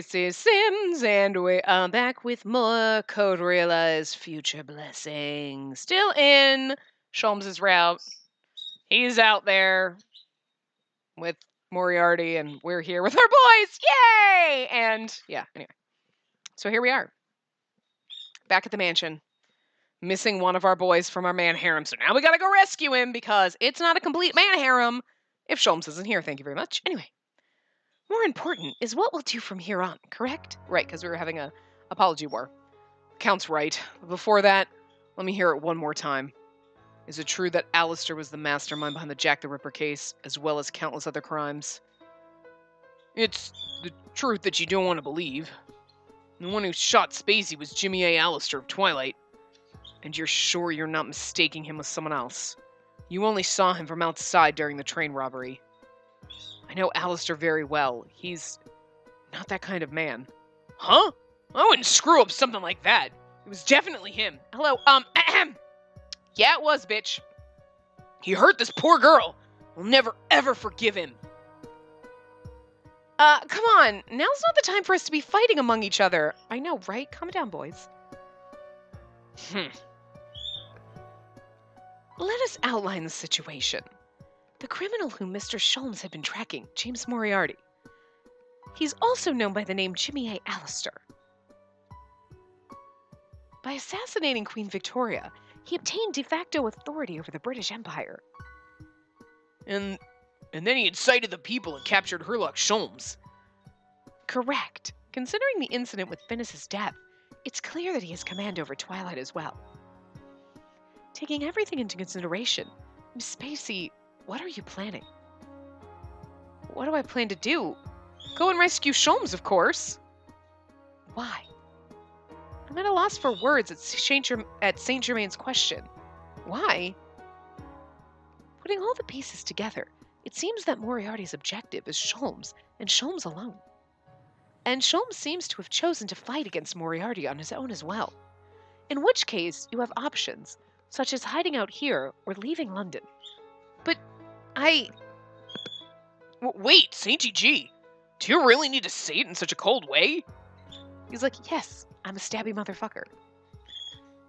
Spacey Sims, and we are back with more Code Realize Future Blessing. Still in Sholmes' route. He's out there with Moriarty, and we're here with our boys. Yay! And yeah, anyway. So here we are. Back at the mansion. Missing one of our boys from our man harem. So now we gotta go rescue him because it's not a complete man harem if Sholmes isn't here. Thank you very much. Anyway. More important is what we'll do from here on, correct? Right, because we were having a apology war. Count's right. Before that, let me hear it one more time. Is it true that Alistair was the mastermind behind the Jack the Ripper case, as well as countless other crimes? It's the truth that you don't want to believe. The one who shot Spacey was Jimmy A. Alistair of Twilight. And you're sure you're not mistaking him with someone else? You only saw him from outside during the train robbery. I know Alistair very well. He's not that kind of man. Huh? I wouldn't screw up something like that. It was definitely him. Hello, ahem. Yeah, it was, bitch. He hurt this poor girl. We'll never, ever forgive him. Come on. Now's not the time for us to be fighting among each other. I know, right? Calm down, boys. Let us outline the situation. The criminal whom Mr. Sholmes had been tracking, James Moriarty. He's also known by the name Jimmy A. Alistair. By assassinating Queen Victoria, he obtained de facto authority over the British Empire. And then he incited the people and captured Herlock Sholmes. Correct. Considering the incident with Finis's death, it's clear that he has command over Twilight as well. Taking everything into consideration, Miss Spacey, what are you planning? What do I plan to do? Go and rescue Sholmes, of course. Why? I'm at a loss for words at Saint Germain's question. Why? Putting all the pieces together, it seems that Moriarty's objective is Sholmes, and Sholmes alone. And Sholmes seems to have chosen to fight against Moriarty on his own as well. In which case, you have options, such as hiding out here or leaving London. But Wait, Saint G, do you really need to say it in such a cold way? He's like, yes, I'm a stabby motherfucker.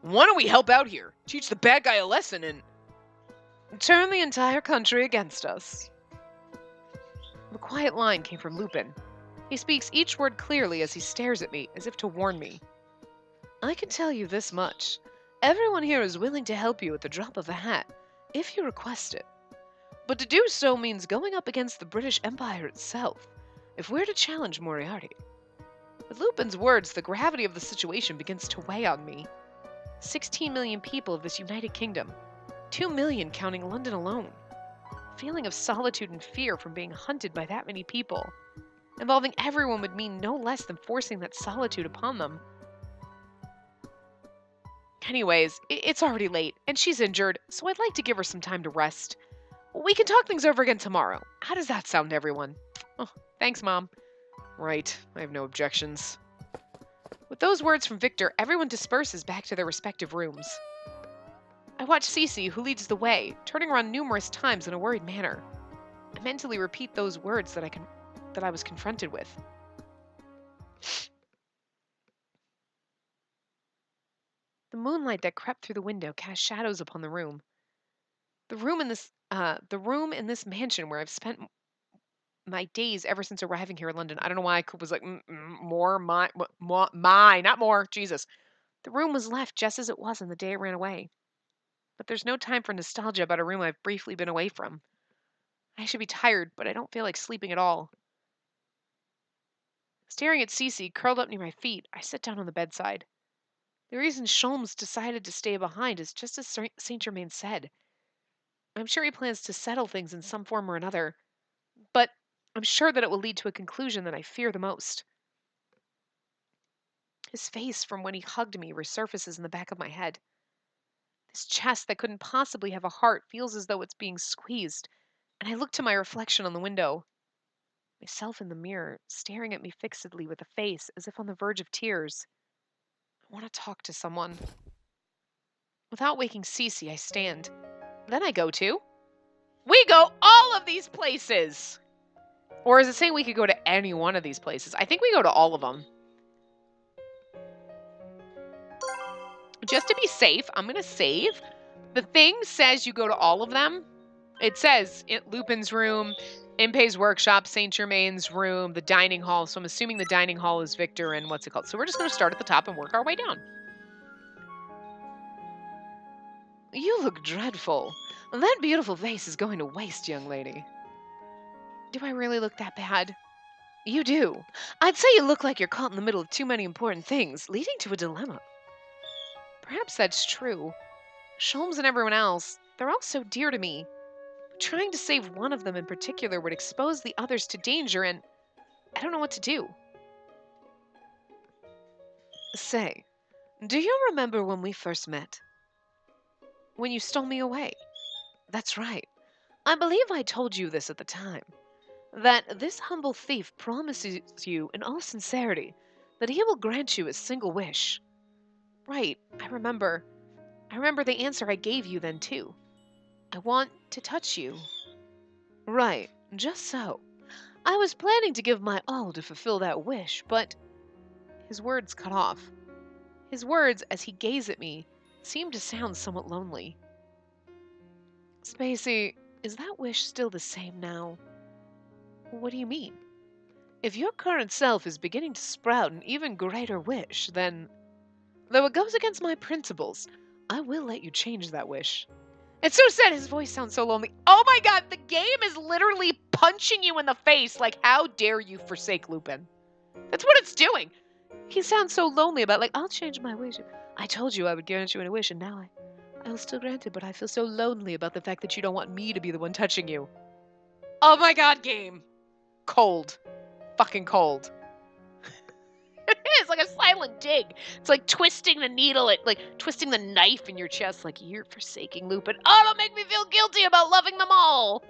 Why don't we help out here? Teach the bad guy a lesson and turn the entire country against us. The quiet line came from Lupin. He speaks each word clearly as he stares at me, as if to warn me. I can tell you this much. Everyone here is willing to help you at the drop of a hat, if you request it. But to do so means going up against the British Empire itself, if we're to challenge Moriarty. With Lupin's words, the gravity of the situation begins to weigh on me. 16 million people of this United Kingdom, 2 million counting London alone. A feeling of solitude and fear from being hunted by that many people. Involving everyone would mean no less than forcing that solitude upon them. Anyways, it's already late, and she's injured, so I'd like to give her some time to rest. We can talk things over again tomorrow. How does that sound, everyone? Oh, thanks, Mom. Right, I have no objections. With those words from Victor, everyone disperses back to their respective rooms. I watch Cece, who leads the way, turning around numerous times in a worried manner. I mentally repeat those words that I was confronted with. The moonlight that crept through the window cast shadows upon the room. The room in this mansion where I've spent my days ever since arriving here in London. I don't know why I was like, not more, Jesus. The room was left just as it was on the day it ran away. But there's no time for nostalgia about a room I've briefly been away from. I should be tired, but I don't feel like sleeping at all. Staring at Cece, curled up near my feet, I sit down on the bedside. The reason Sholmes decided to stay behind is just as Saint Germain said. I'm sure he plans to settle things in some form or another, but I'm sure that it will lead to a conclusion that I fear the most. His face from when he hugged me resurfaces in the back of my head. This chest that couldn't possibly have a heart feels as though it's being squeezed, and I look to my reflection on the window. Myself in the mirror, staring at me fixedly with a face as if on the verge of tears. I want to talk to someone. Without waking Cece, I stand. Then I go to... We go all of these places! Or is it saying we could go to any one of these places? I think we go to all of them. Just to be safe, I'm going to save. The thing says you go to all of them. It says Lupin's room, Impey's workshop, Saint Germain's room, the dining hall. So I'm assuming the dining hall is Victor and what's it called? So we're just going to start at the top and work our way down. You look dreadful. That beautiful face is going to waste, young lady. Do I really look that bad? You do. I'd say you look like you're caught in the middle of too many important things, leading to a dilemma. Perhaps that's true. Sholmes and everyone else, they're all so dear to me. Trying to save one of them in particular would expose the others to danger, and I don't know what to do. Say, do you remember when we first met? When you stole me away? That's right. I believe I told you this at the time. That this humble thief promises you in all sincerity that he will grant you a single wish. Right, I remember. I remember the answer I gave you then, too. I want to touch you. Right, just so. I was planning to give my all to fulfill that wish, but... His words cut off. His words, as he gazed at me, seemed to sound somewhat lonely. Spacey, is that wish still the same now? What do you mean? If your current self is beginning to sprout an even greater wish, then... Though it goes against my principles, I will let you change that wish. It's so sad his voice sounds so lonely. Oh my god, the game is literally punching you in the face like, how dare you forsake Lupin? That's what it's doing. He sounds so lonely about, like, I'll change my wish. I told you I would grant you a wish, and now I will still grant it, but I feel so lonely about the fact that you don't want me to be the one touching you. Oh my god, game. Cold. Fucking cold. It is like a silent dig. It's like twisting the needle, like twisting the knife in your chest, like you're forsaking Lupin. Oh, don't make me feel guilty about loving them all.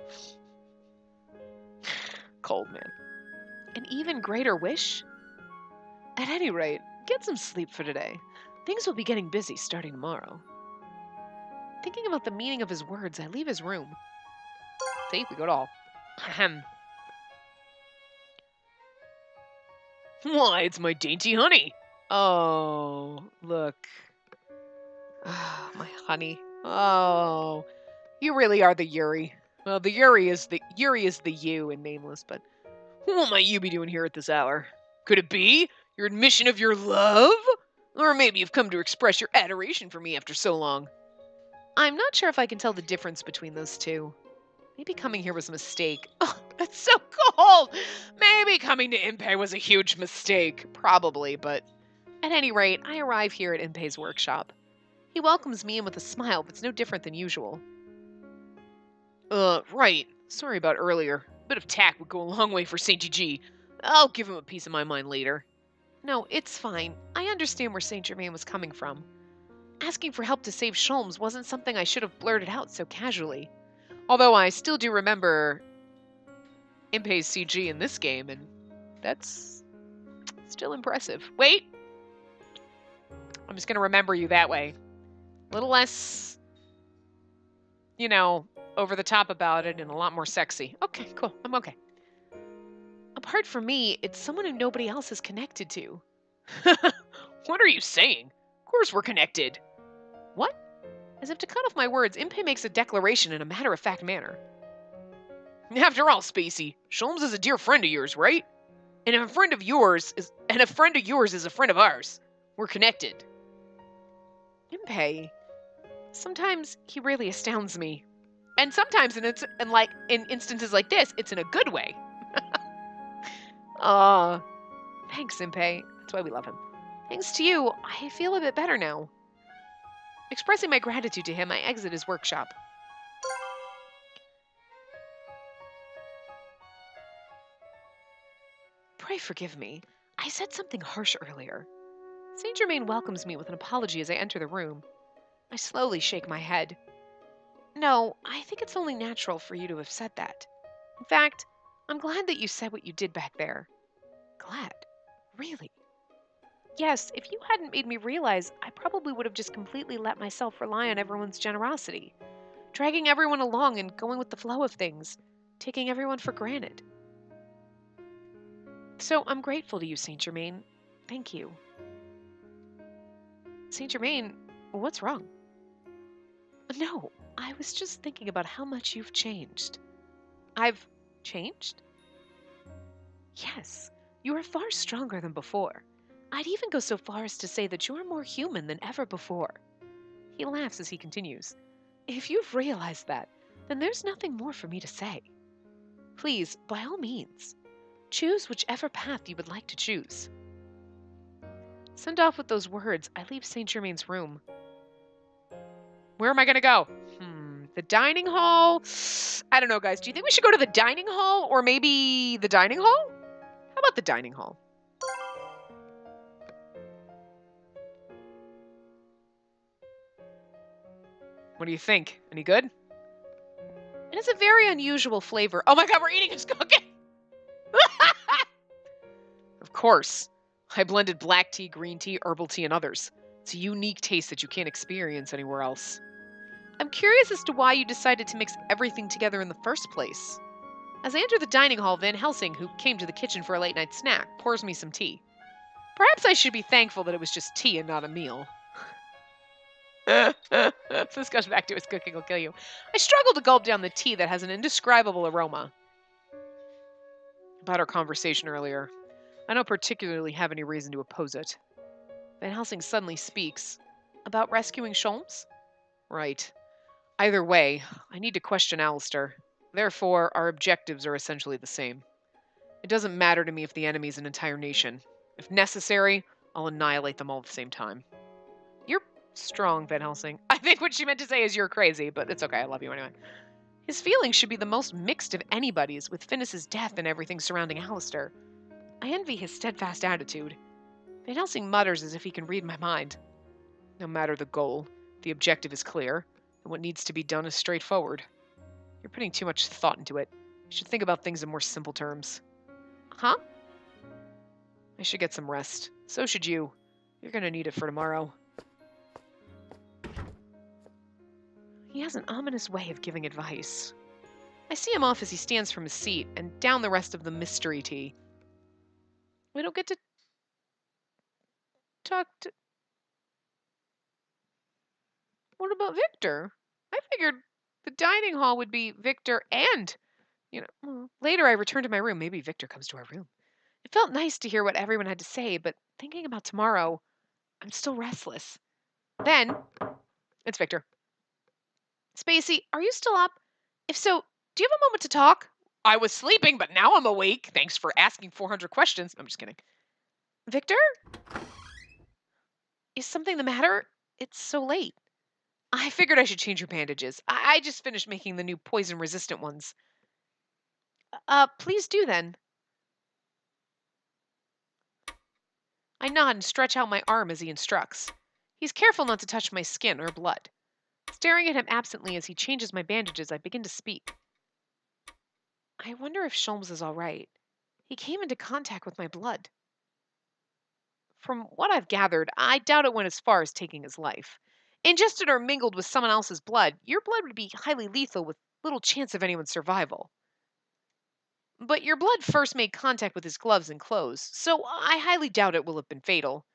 Cold, man. An even greater wish? At any rate, get some sleep for today. Things will be getting busy starting tomorrow. Thinking about the meaning of his words, I leave his room. See, we go to all. Ahem. Why, it's my dainty honey. Oh, look. Oh, my honey. Oh, you really are the Yuri. Well, the Yuri is the you in Nameless, but what might you be doing here at this hour? Could it be your admission of your love? Or maybe you've come to express your adoration for me after so long. I'm not sure if I can tell the difference between those two. Maybe coming here was a mistake. Oh, that's so cold! Maybe coming to Impey was a huge mistake. Probably, but... At any rate, I arrive here at Impey's workshop. He welcomes me in with a smile that's no different than usual. Right. Sorry about earlier. A bit of tact would go a long way for Saint G. I'll give him a piece of my mind later. No, it's fine. I understand where Saint Germain was coming from. Asking for help to save Sholmes wasn't something I should have blurted out so casually. Although I still do remember Impey's CG in this game, and that's still impressive. Wait! I'm just going to remember you that way. A little less, over the top about it and a lot more sexy. Okay, cool. I'm okay. Apart from me, it's someone who nobody else is connected to. What are you saying? Of course we're connected. What? As if to cut off my words, Impey makes a declaration in a matter-of-fact manner. After all, Spacey, Sholmes is a dear friend of yours, right? And a friend of yours is a friend of ours. We're connected. Impey. Sometimes he really astounds me. And sometimes in instances like this, it's in a good way. Thanks, Impey. That's why we love him. Thanks to you, I feel a bit better now. Expressing my gratitude to him, I exit his workshop. Pray forgive me. I said something harsh earlier. Saint Germain welcomes me with an apology as I enter the room. I slowly shake my head. No, I think it's only natural for you to have said that. In fact, I'm glad that you said what you did back there. Glad? Really? Yes, if you hadn't made me realize, I probably would have just completely let myself rely on everyone's generosity, dragging everyone along and going with the flow of things, taking everyone for granted. So I'm grateful to you, Saint Germain. Thank you. Saint Germain, what's wrong? No, I was just thinking about how much you've changed. I've changed? Yes, you are far stronger than before. I'd even go so far as to say that you're more human than ever before. He laughs as he continues. If you've realized that, then there's nothing more for me to say. Please, by all means, choose whichever path you would like to choose. Sent off with those words, I leave St. Germain's room. Where am I going to go? The dining hall? I don't know, guys. Do you think we should go to the dining hall or maybe the dining hall? How about the dining hall? What do you think? Any good? It has a very unusual flavor. Oh my god, we're eating his cooking! Of course. I blended black tea, green tea, herbal tea, and others. It's a unique taste that you can't experience anywhere else. I'm curious as to why you decided to mix everything together in the first place. As I enter the dining hall, Van Helsing, who came to the kitchen for a late night snack, pours me some tea. Perhaps I should be thankful that it was just tea and not a meal. This goes back to his cooking will kill you. I struggle to gulp down the tea that has an indescribable aroma. About our conversation earlier, I don't particularly have any reason to oppose it. Van Helsing suddenly speaks. About rescuing Sholmes? Right. Either way, I need to question Alistair. Therefore, our objectives are essentially the same. It doesn't matter to me if the enemy is an entire nation. If necessary, I'll annihilate them all at the same time. You're strong, Van Helsing. I think what she meant to say is you're crazy, but it's okay. I love you anyway. His feelings should be the most mixed of anybody's, with Finis's death and everything surrounding Alistair. I envy his steadfast attitude. Van Helsing mutters as if he can read my mind. No matter the goal, the objective is clear, and what needs to be done is straightforward. You're putting too much thought into it. You should think about things in more simple terms. Huh? I should get some rest. So should you. You're gonna need it for tomorrow. He has an ominous way of giving advice. I see him off as he stands from his seat and down the rest of the mystery tea. We don't get to talk to... What about Victor? I figured the dining hall would be Victor and, later I return to my room. Maybe Victor comes to our room. It felt nice to hear what everyone had to say, but thinking about tomorrow, I'm still restless. Then, it's Victor. Spacey, are you still up? If so, do you have a moment to talk? I was sleeping, but now I'm awake. Thanks for asking 400 questions. I'm just kidding. Victor? Is something the matter? It's so late. I figured I should change your bandages. I just finished making the new poison-resistant ones. Please do then. I nod and stretch out my arm as he instructs. He's careful not to touch my skin or blood. Staring at him absently as he changes my bandages, I begin to speak. I wonder if Sholmes is all right. He came into contact with my blood. From what I've gathered, I doubt it went as far as taking his life. Ingested or mingled with someone else's blood, your blood would be highly lethal with little chance of anyone's survival. But your blood first made contact with his gloves and clothes, so I highly doubt it will have been fatal.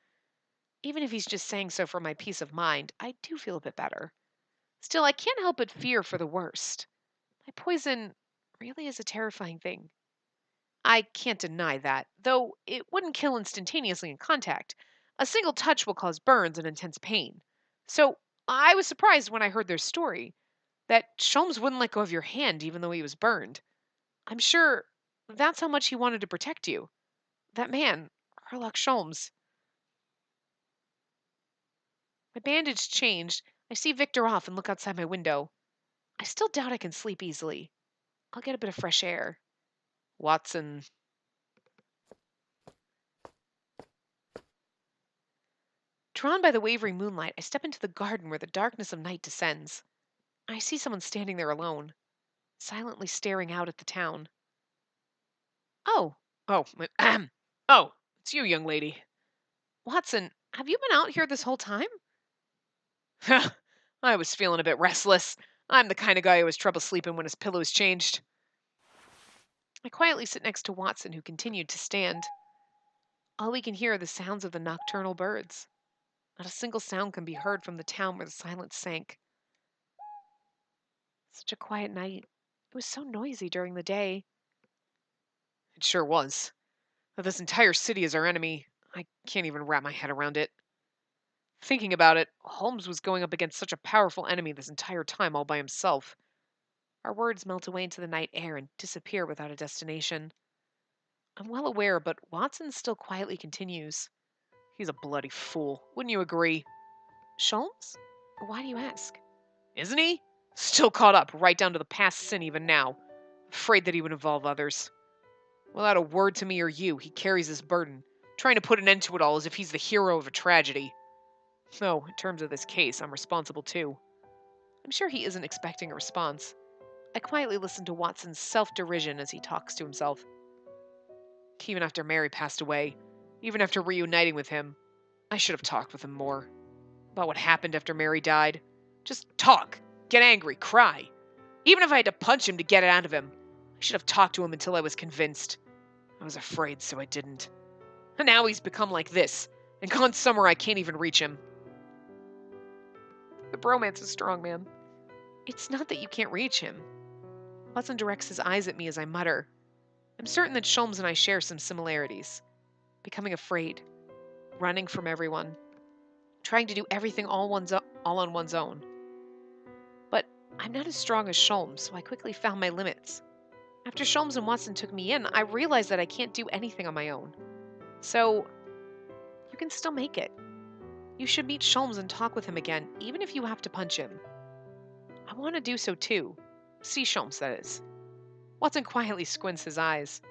Even if he's just saying so for my peace of mind, I do feel a bit better. Still, I can't help but fear for the worst. My poison really is a terrifying thing. I can't deny that, though it wouldn't kill instantaneously in contact. A single touch will cause burns and intense pain. So I was surprised when I heard their story, that Sholmes wouldn't let go of your hand even though he was burned. I'm sure that's how much he wanted to protect you. That man, Herlock Sholmes. My bandage changed. I see Victor off and look outside my window. I still doubt I can sleep easily. I'll get a bit of fresh air. Watson. Drawn by the wavering moonlight, I step into the garden where the darkness of night descends. I see someone standing there alone, silently staring out at the town. Oh, oh, oh, it's you, young lady. Watson, have you been out here this whole time? I was feeling a bit restless. I'm the kind of guy who has trouble sleeping when his pillow is changed. I quietly sit next to Watson, who continued to stand. All we can hear are the sounds of the nocturnal birds. Not a single sound can be heard from the town where the silence sank. Such a quiet night. It was so noisy during the day. It sure was. But this entire city is our enemy. I can't even wrap my head around it. Thinking about it, Holmes was going up against such a powerful enemy this entire time all by himself. Our words melt away into the night air and disappear without a destination. I'm well aware, but Watson still quietly continues. He's a bloody fool. Wouldn't you agree? Sholmes? Why do you ask? Isn't he? Still caught up, right down to the past sin even now. Afraid that he would involve others. Without a word to me or you, he carries this burden, trying to put an end to it all as if he's the hero of a tragedy. Though, in terms of this case, I'm responsible too. I'm sure he isn't expecting a response. I quietly listen to Watson's self-derision as he talks to himself. Even after Mary passed away, even after reuniting with him, I should have talked with him more. About what happened after Mary died. Just talk, get angry, cry. Even if I had to punch him to get it out of him, I should have talked to him until I was convinced. I was afraid, so I didn't. And now he's become like this, and gone somewhere I can't even reach him. The bromance is strong, man. It's not that you can't reach him. Watson directs his eyes at me as I mutter. I'm certain that Sholmes and I share some similarities. Becoming afraid, running from everyone, trying to do everything all on one's own. But I'm not as strong as Sholmes, so I quickly found my limits. After Sholmes and Watson took me in, I realized that I can't do anything on my own. So, you can still make it. You should meet Sholmes and talk with him again, even if you have to punch him. I want to do so too. See Sholmes, that is. Watson quietly squints his eyes.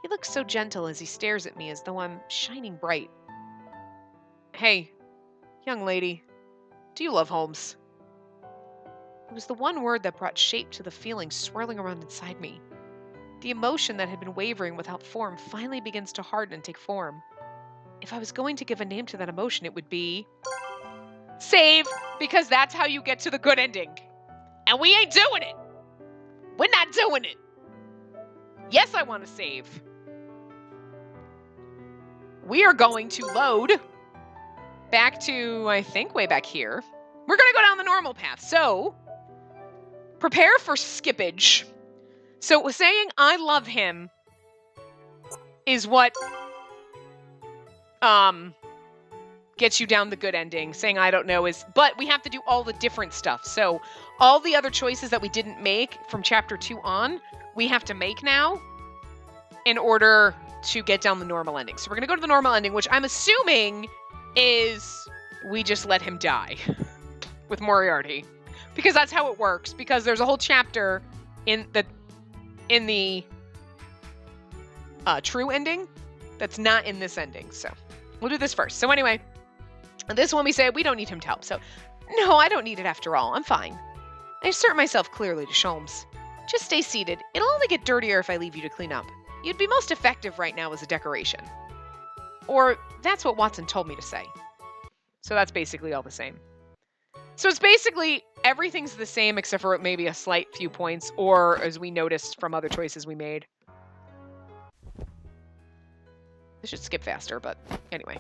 He looks so gentle as he stares at me as though I'm shining bright. Hey, young lady, do you love Holmes? It was the one word that brought shape to the feelings swirling around inside me. The emotion that had been wavering without form finally begins to harden and take form. If I was going to give a name to that emotion, it would be... save, because that's how you get to the good ending. And we ain't doing it. We're not doing it. Yes, I want to save. We are going to load back to, I think, way back here. We're going to go down the normal path. So, prepare for skippage. So, saying I love him is what gets you down the good ending. Saying I don't know is, but we have to do all the different stuff. So, all the other choices that we didn't make from chapter 2 on, we have to make now in order to get down the normal ending. So we're going to go to the normal ending, which I'm assuming is we just let him die with Moriarty. Because that's how it works. Because there's a whole chapter in the true ending that's not in this ending. So we'll do this first. So anyway, this one we say we don't need him to help. So no, I don't need it after all. I'm fine. I assert myself clearly to Sholmes. Just stay seated. It'll only get dirtier if I leave you to clean up. You'd be most effective right now as a decoration. Or that's what Watson told me to say. So that's basically all the same. So it's basically everything's the same except for maybe a slight few points, or as we noticed from other choices we made. This should skip faster, but anyway.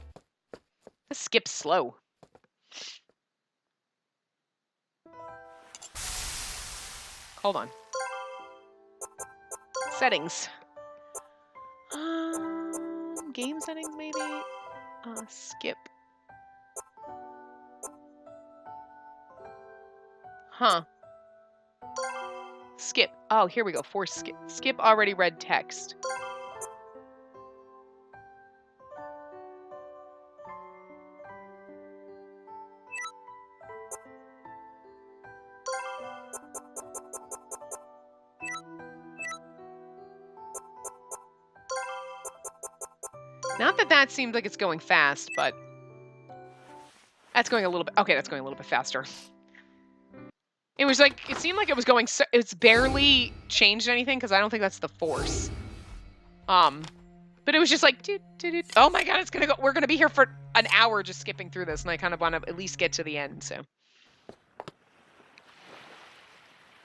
This skips slow. Hold on. Settings. Game settings, maybe? Skip. Huh. Skip. Oh, here we go. Force skip. Skip already read text. Not that that seems like it's going fast, but that's going a little bit. Okay, that's going a little bit faster. It was like, it seemed like it was going, it's barely changed anything because I don't think that's the force. But it was just like, oh my god, it's gonna go, we're gonna be here for an hour just skipping through this, and I kind of want to at least get to the end, so.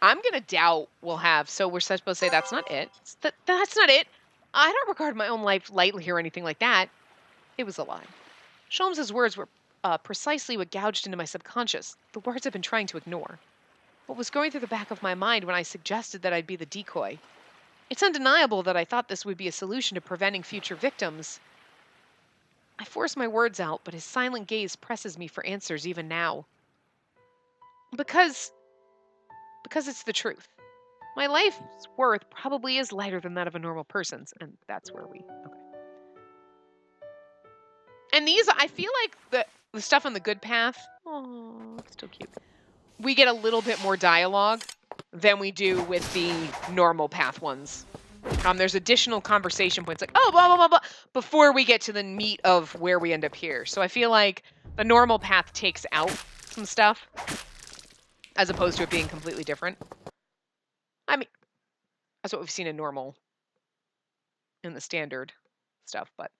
I'm gonna doubt we'll have. So we're supposed to say that's not it. That's not it. I don't regard my own life lightly or anything like that. It was a lie. Sholmes's words were precisely what gouged into my subconscious. The words I've been trying to ignore. What was going through the back of my mind when I suggested that I'd be the decoy. It's undeniable that I thought this would be a solution to preventing future victims. I force my words out, but his silent gaze presses me for answers even now. Because it's the truth. My life's worth probably is lighter than that of a normal person's, and that's where we... Okay. And these, I feel like the stuff on the good path, oh, it's still cute. We get a little bit more dialogue than we do with the normal path ones. There's additional conversation points like, oh, blah, blah, blah, blah, before we get to the meat of where we end up here. So I feel like the normal path takes out some stuff as opposed to it being completely different. I mean, that's what we've seen in normal, in the standard stuff, but.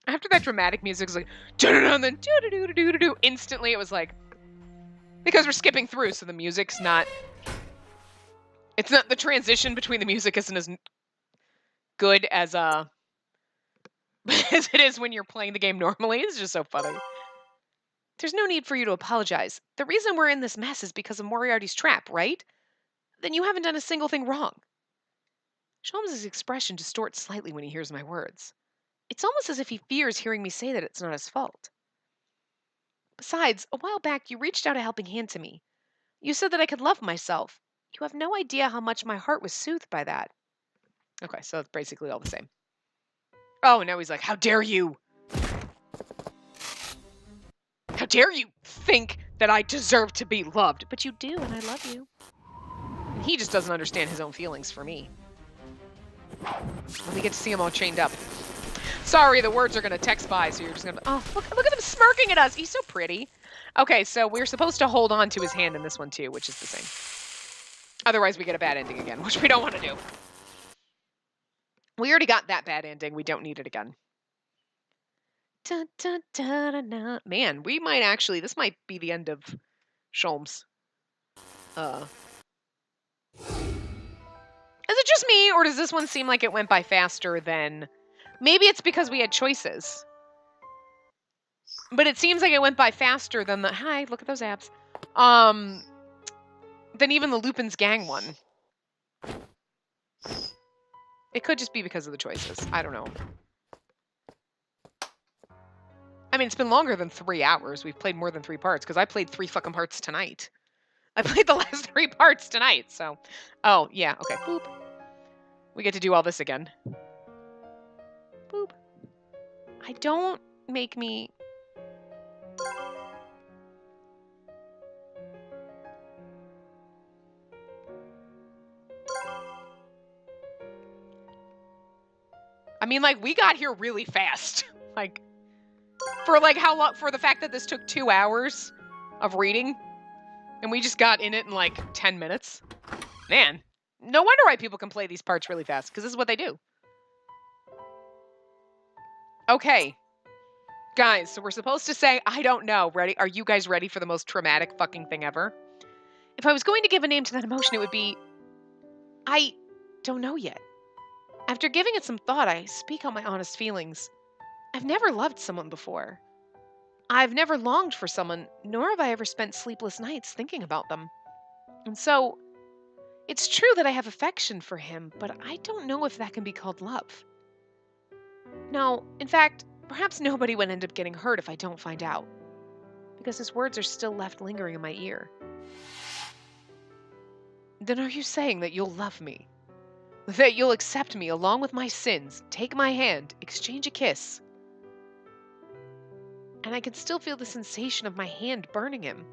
After that dramatic music is like, and then instantly it was like, because we're skipping through, so the music's not, it's not, the transition between the music isn't as good as as it is when you're playing the game normally. It's just so funny. There's no need for you to apologize. The reason we're in this mess is because of Moriarty's trap, right? Then you haven't done a single thing wrong. Sholmes' expression distorts slightly when he hears my words. It's almost as if he fears hearing me say that it's not his fault. Besides, a while back you reached out a helping hand to me. You said that I could love myself. You have no idea how much my heart was soothed by that. Okay, so it's basically all the same. Oh, now he's like, how dare you? How dare you think that I deserve to be loved? But you do, and I love you. And he just doesn't understand his own feelings for me. When we get to see him all chained up. Sorry, the words are going to text by, so you're just going to... Oh, look at him smirking at us. He's so pretty. Okay, so we're supposed to hold on to his hand in this one, too, which is the same. Otherwise, we get a bad ending again, which we don't want to do. We already got that bad ending. We don't need it again. Dun, dun, dun, dun, dun. Man, we might actually... This might be the end of Sholmes. Is it just me, or does this one seem like it went by faster than... Maybe it's because we had choices. But it seems like it went by faster than the... Hi, look at those abs. Than even the Lupin's Gang one. It could just be because of the choices. I don't know. I mean, it's been longer than 3 hours. We've played more than 3 parts, because I played 3 fucking parts tonight. I played the last 3 parts tonight, so... Oh, yeah, okay. Boop. We get to do all this again. Boop. I don't make me... I mean, like, we got here really fast. Like, for, like, how long... For the fact that this took 2 hours of reading, and we just got in it in, like, 10 minutes. Man, no wonder why people can play these parts really fast, because this is what they do. Okay. Guys, so we're supposed to say, I don't know. Ready? Are you guys ready for the most traumatic fucking thing ever? If I was going to give a name to that emotion, it would be... I don't know yet. After giving it some thought, I speak out my honest feelings. I've never loved someone before. I've never longed for someone, nor have I ever spent sleepless nights thinking about them. And so, it's true that I have affection for him, but I don't know if that can be called love. No, in fact, perhaps nobody would end up getting hurt if I don't find out, because his words are still left lingering in my ear. Then are you saying that you'll love me? That you'll accept me along with my sins, take my hand, exchange a kiss, and I can still feel the sensation of my hand burning him.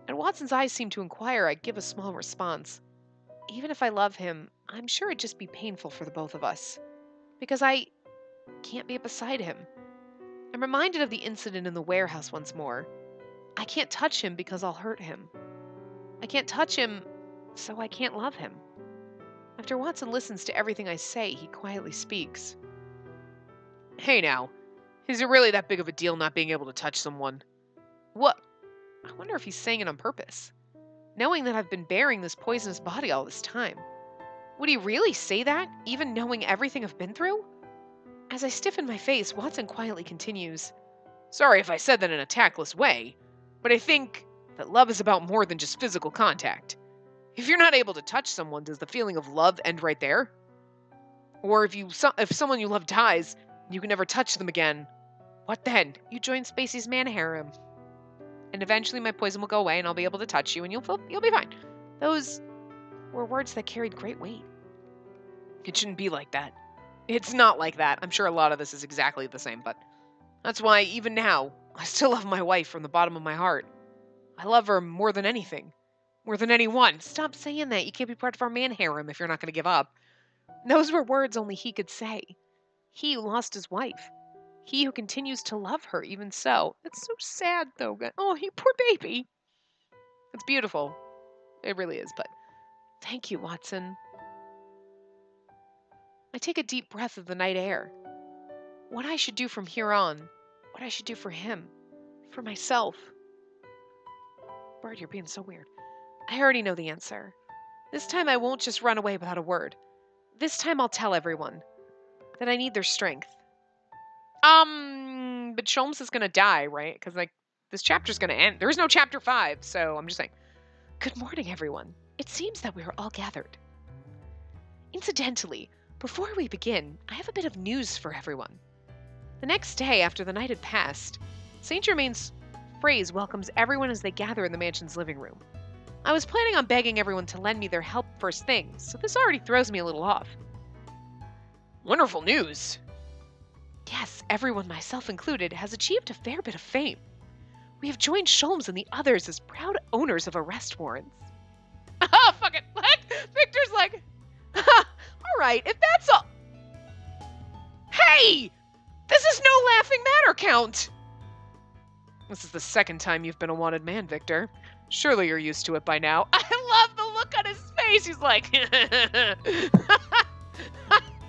And Watson's eyes seem to inquire. I give a small response. Even if I love him, I'm sure it'd just be painful for the both of us. Because I can't be beside him. I'm reminded of the incident in the warehouse once more. I can't touch him because I'll hurt him. I can't touch him, so I can't love him. After Watson listens to everything I say, he quietly speaks. Hey now, is it really that big of a deal not being able to touch someone? What? I wonder if he's saying it on purpose, knowing that I've been bearing this poisonous body all this time. Would he really say that, even knowing everything I've been through? As I stiffen my face, Watson quietly continues. Sorry if I said that in a tactless way, but I think that love is about more than just physical contact. If you're not able to touch someone, does the feeling of love end right there? Or if someone you love dies, and you can never touch them again, what then? You join Spacey's man harem. And eventually my poison will go away and I'll be able to touch you and you'll be fine. Those were words that carried great weight. It shouldn't be like that. It's not like that. I'm sure a lot of this is exactly the same, but that's why even now, I still love my wife from the bottom of my heart. I love her more than anything. More than anyone. Stop saying that. You can't be part of our man harem if you're not going to give up. Those were words only he could say. He who lost his wife. He who continues to love her even so. It's so sad, though. Oh, you poor baby. It's beautiful. It really is, but thank you, Watson. I take a deep breath of the night air. What I should do from here on. What I should do for him. For myself. Bird, you're being so weird. I already know the answer. This time I won't just run away without a word. This time I'll tell everyone that I need their strength. But Sholmes is gonna die, right? Because, like, this chapter's gonna end. There is no chapter 5, so I'm just saying. Good morning, everyone. It seems that we are all gathered. Incidentally, before we begin, I have a bit of news for everyone. The next day, after the night had passed, Saint Germain's phrase welcomes everyone as they gather in the mansion's living room. I was planning on begging everyone to lend me their help first thing, so this already throws me a little off. Wonderful news! Yes, everyone, myself included, has achieved a fair bit of fame. We have joined Sholmes and the others as proud owners of arrest warrants. Oh, fuck it. What? Victor's like, alright, if that's all... Hey! This is no laughing matter, Count! This is the second time you've been a wanted man, Victor. Surely you're used to it by now. I love the look on his face. He's like...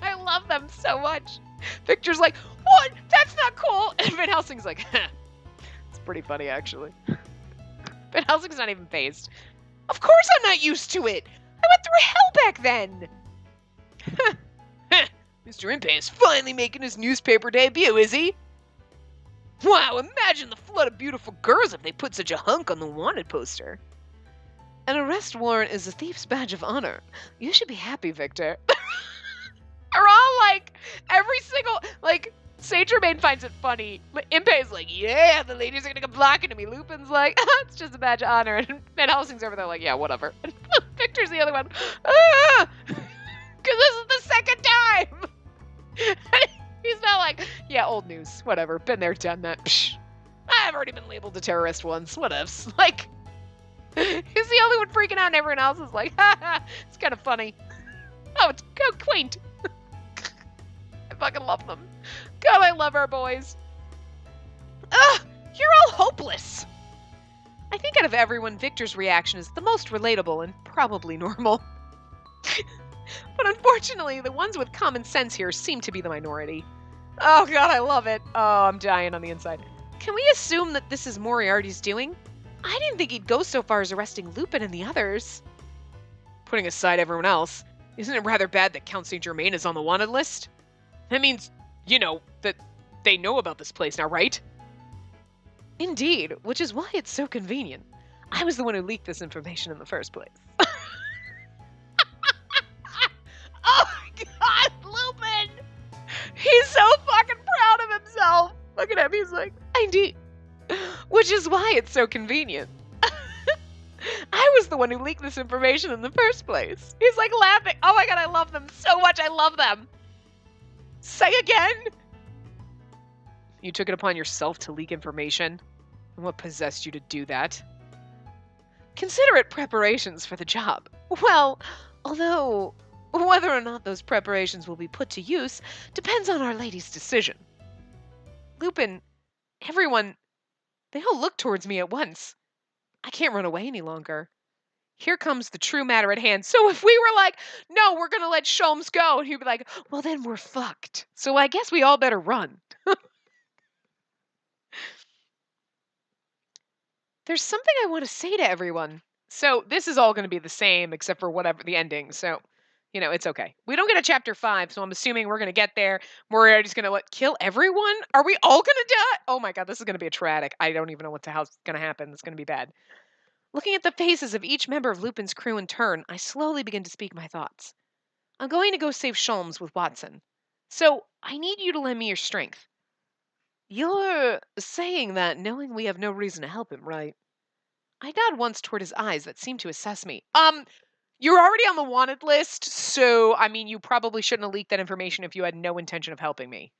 I love them so much. Victor's like, what? That's not cool. And Van Helsing's like, it's pretty funny, actually. Van Helsing's not even phased. Of course I'm not used to it. I went through hell back then. Mr. Impey is finally making his newspaper debut, is he? Wow, imagine the flood of beautiful girls if they put such a hunk on the wanted poster. An arrest warrant is a thief's badge of honor. You should be happy, Victor. Are all like, every single, like, Saint Germain finds it funny. Impey's like, yeah, the ladies are gonna come flocking to me. Lupin's like, it's just a badge of honor. And Van Helsing's over there like, yeah, whatever. And Victor's the other one. Because this is the second time. He's not like, yeah, old news, whatever. Been there, done that. Psh. I've already been labeled a terrorist once. Whatevs. Like, he's the only one freaking out and everyone else is like, ha, it's kind of funny. Oh, it's quaint. I fucking love them. God, I love our boys. Ugh, you're all hopeless. I think out of everyone, Victor's reaction is the most relatable and probably normal. But unfortunately, the ones with common sense here seem to be the minority. Oh god, I love it. Oh, I'm dying on the inside. Can we assume that this is Moriarty's doing? I didn't think he'd go so far as arresting Lupin and the others. Putting aside everyone else, isn't it rather bad that Count St. Germain is on the wanted list? That means, you know, that they know about this place now, right? Indeed, which is why it's so convenient. I was the one who leaked this information in the first place. Oh my god, Lupin! He's so fucking proud of himself. Look at him, he's like, indeed. Which is why it's so convenient. I was the one who leaked this information in the first place. He's like laughing. Oh my god, I love them so much. I love them. Say again. You took it upon yourself to leak information? And what possessed you to do that? Considerate preparations for the job. Well, although whether or not those preparations will be put to use depends on Our Lady's decision. Lupin, everyone, they all look towards me at once. I can't run away any longer. Here comes the true matter at hand. So if we were like, no, we're going to let Sholmes go, and he'd be like, well, then we're fucked. So I guess we all better run. There's something I want to say to everyone. So this is all going to be the same except for whatever the ending. So, it's okay. We don't get a chapter 5, so I'm assuming we're going to get there. Moriarty's going to kill everyone? Are we all going to die? Oh my god, this is going to be a traumatic. I don't even know what the hell's going to happen. It's going to be bad. Looking at the faces of each member of Lupin's crew in turn, I slowly begin to speak my thoughts. I'm going to go save Sholmes with Watson. So, I need you to lend me your strength. You're saying that knowing we have no reason to help him, right? I nod once toward his eyes that seemed to assess me. You're already on the wanted list, so, you probably shouldn't have leaked that information if you had no intention of helping me.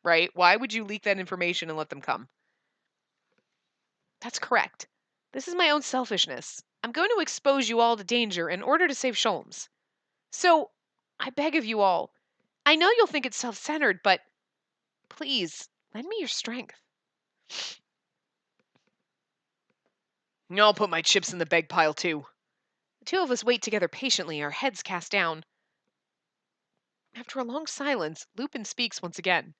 Right? Why would you leak that information and let them come? That's correct. This is my own selfishness. I'm going to expose you all to danger in order to save Sholmes. So, I beg of you all, I know you'll think it's self-centered, but please, lend me your strength. I'll put my chips in the beg pile, too. The two of us wait together patiently, our heads cast down. After a long silence, Lupin speaks once again.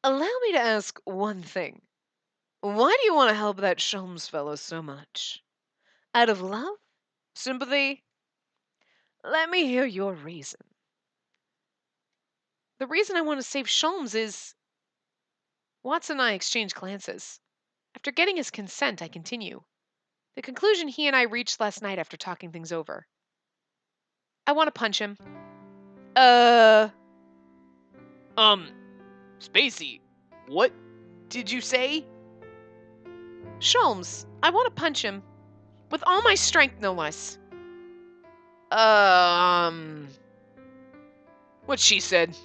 Allow me to ask one thing. Why do you want to help that Sholmes fellow so much? Out of love? Sympathy? Let me hear your reason. The reason I want to save Sholmes is... Watson and I exchange glances. After getting his consent, I continue. The conclusion he and I reached last night after talking things over. I want to punch him. Spacey, what did you say? Sholmes, I want to punch him. With all my strength, no less. What she said.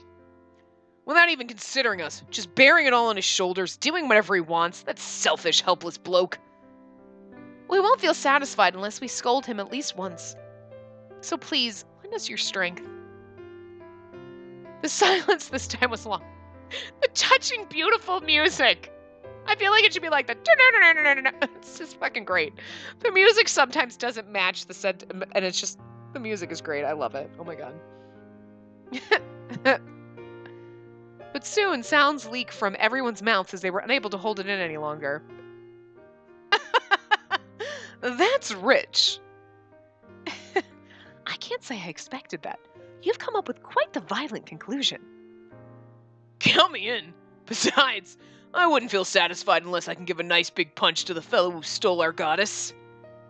Without even considering us, just bearing it all on his shoulders, doing whatever he wants, that selfish, helpless bloke. We won't feel satisfied unless we scold him at least once. So please, lend us your strength. The silence this time was long. The touching, beautiful music. I feel like it should be like the... It's just fucking great. The music sometimes doesn't match the set, and it's just... The music is great. I love it. Oh my god. But soon, sounds leak from everyone's mouths as they were unable to hold it in any longer. That's rich. I can't say I expected that. You've come up with quite the violent conclusion. Count me in. Besides, I wouldn't feel satisfied unless I can give a nice big punch to the fellow who stole our goddess.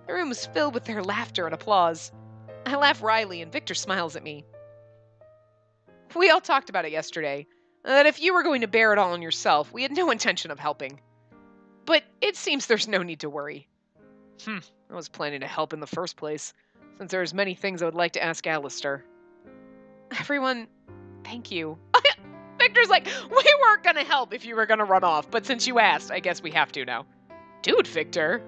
The room was filled with their laughter and applause. I laugh wryly and Victor smiles at me. We all talked about it yesterday, that if you were going to bear it all on yourself, we had no intention of helping. But it seems there's no need to worry. I was planning to help in the first place, since there's many things I would like to ask Alistair. Everyone, thank you. Victor's like, we weren't going to help if you were going to run off, but since you asked, I guess we have to now. Dude, Victor.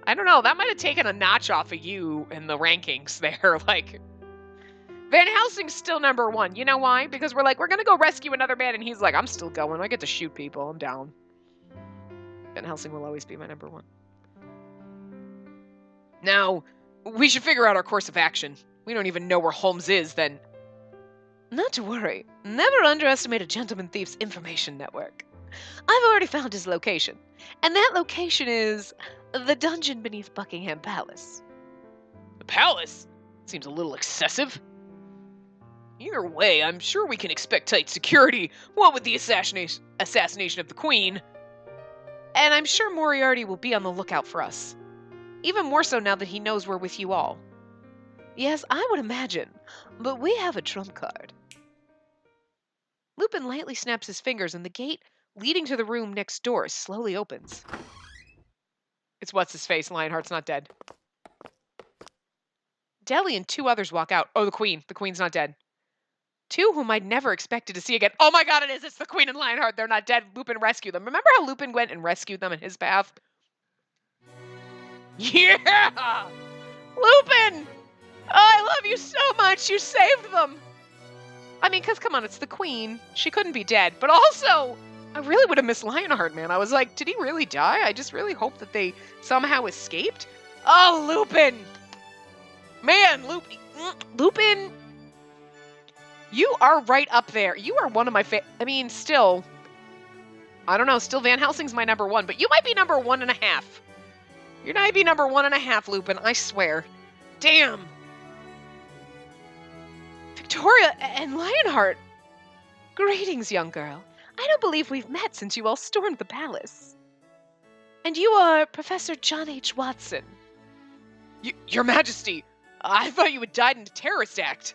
I don't know, that might have taken a notch off of you in the rankings there, like... Van Helsing's still number 1. You know why? Because we're like, we're going to go rescue another man, and he's like, I'm still going. I get to shoot people. I'm down. Van Helsing will always be my number 1. Now, we should figure out our course of action. We don't even know where Holmes is, then. Not to worry. Never underestimate a gentleman thief's information network. I've already found his location. And that location is the dungeon beneath Buckingham Palace. The palace? Seems a little excessive. Either way, I'm sure we can expect tight security, what with the assassination of the Queen. And I'm sure Moriarty will be on the lookout for us. Even more so now that he knows we're with you all. Yes, I would imagine, but we have a trump card. Lupin lightly snaps his fingers and the gate leading to the room next door slowly opens. It's what's-his-face, Lionheart's not dead. Deli and 2 others walk out. Oh, the Queen. The Queen's not dead. Two whom I'd never expected to see again. Oh my god, it is! It's the Queen and Lionheart. They're not dead. Lupin rescued them. Remember how Lupin went and rescued them in his path? Yeah! Lupin! Oh, I love you so much. You saved them. I mean, because, come on, it's the Queen. She couldn't be dead. But also, I really would have missed Lionheart, man. I was like, did he really die? I just really hope that they somehow escaped. Oh, Lupin! Man, Lupin, you are right up there. You are one of my I mean, still, I don't know. Still, Van Helsing's my number one, but you might be number 1.5. You might be number 1.5, Lupin. I swear. Damn. Victoria and Lionheart. Greetings, young girl. I don't believe we've met since you all stormed the palace. And you are Professor John H. Watson. Your Majesty, I thought you had died in a terrorist act.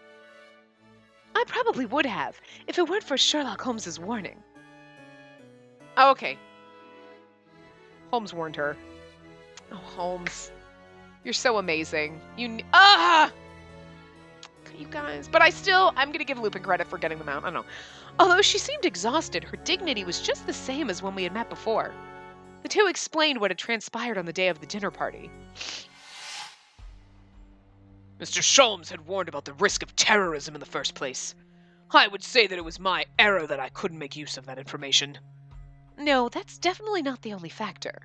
I probably would have, if it weren't for Sherlock Holmes's warning. Oh, okay. Holmes warned her. Oh, Holmes. You're so amazing. You guys. But I'm going to give Lupin credit for getting them out. I don't know. Although she seemed exhausted, her dignity was just the same as when we had met before. The two explained what had transpired on the day of the dinner party. Mr. Sholmes had warned about the risk of terrorism in the first place. I would say that it was my error that I couldn't make use of that information. No, that's definitely not the only factor.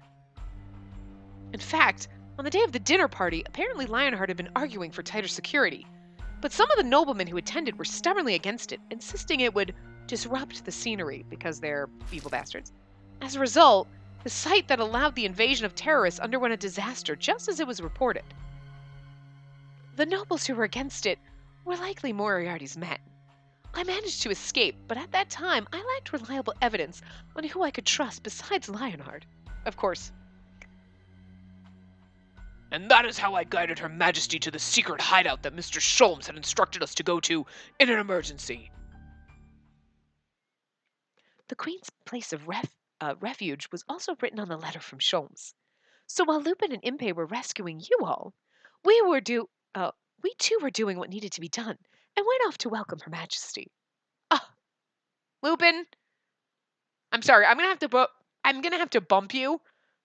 In fact, on the day of the dinner party, apparently Lionheart had been arguing for tighter security. But some of the noblemen who attended were stubbornly against it, insisting it would disrupt the scenery because they're evil bastards. As a result, the site that allowed the invasion of terrorists underwent a disaster just as it was reported. The nobles who were against it were likely Moriarty's men. I managed to escape, but at that time I lacked reliable evidence on who I could trust besides Lionheart. Of course. And that is how I guided Her Majesty to the secret hideout that Mr. Sholmes had instructed us to go to in an emergency. The Queen's place of refuge was also written on the letter from Sholmes. So while Lupin and Impey were rescuing you all, we too were doing what needed to be done and went off to welcome Her Majesty. Lupin, I'm sorry, I'm gonna have to bump you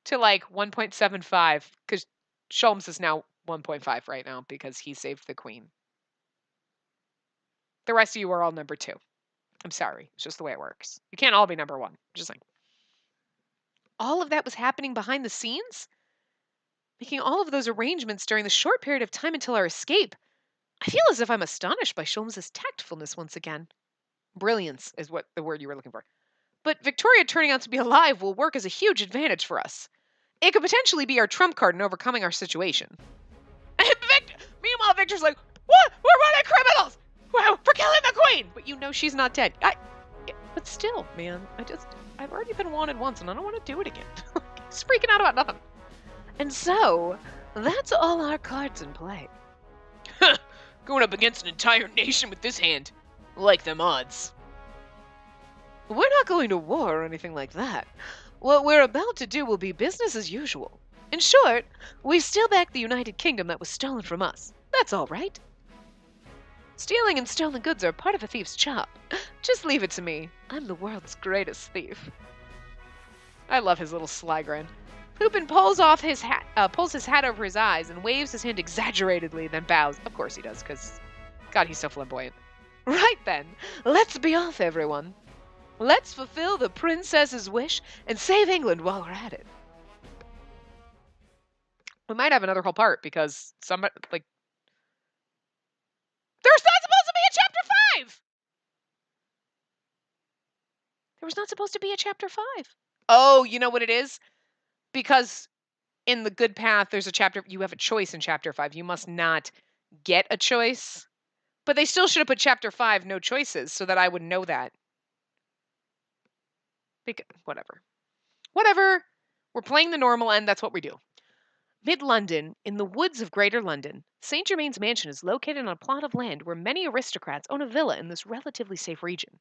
to like 1.75 because Sholmes is now 1.5 right now because he saved the Queen. The rest of you are all number 2. I'm sorry. It's just the way it works. You can't all be number 1. Just like all of that was happening behind the scenes? Making all of those arrangements during the short period of time until our escape. I feel as if I'm astonished by Sholmes' tactfulness once again. Brilliance is what the word you were looking for. But Victoria turning out to be alive will work as a huge advantage for us. It could potentially be our trump card in overcoming our situation. Meanwhile, Victor's like, what? We're running criminals! For killing the Queen! But you know she's not dead. But still, man, I've already been wanted once and I don't want to do it again. Just freaking out about nothing. And so, that's all our cards in play. Going up against an entire nation with this hand. Like them odds. We're not going to war or anything like that. What we're about to do will be business as usual. In short, we steal back the United Kingdom that was stolen from us. That's all right. Stealing and stolen goods are part of a thief's job. Just leave it to me. I'm the world's greatest thief. I love his little sly grin. Lupin pulls his hat over his eyes and waves his hand exaggeratedly, then bows. Of course he does, because, God, he's so flamboyant. Right then, let's be off, everyone. Let's fulfill the princess's wish and save England while we're at it. We might have another whole part because somebody, like, there's not supposed to be a chapter 5! There was not supposed to be a chapter 5. Oh, you know what it is? Because in the good path, there's a chapter, you have a choice in chapter 5. You must not get a choice. But they still should have put chapter 5, no choices, so that I would know that. Whatever. We're playing the normal end. That's what we do. Mid-London, in the woods of Greater London, St. Germain's mansion is located on a plot of land where many aristocrats own a villa in this relatively safe region.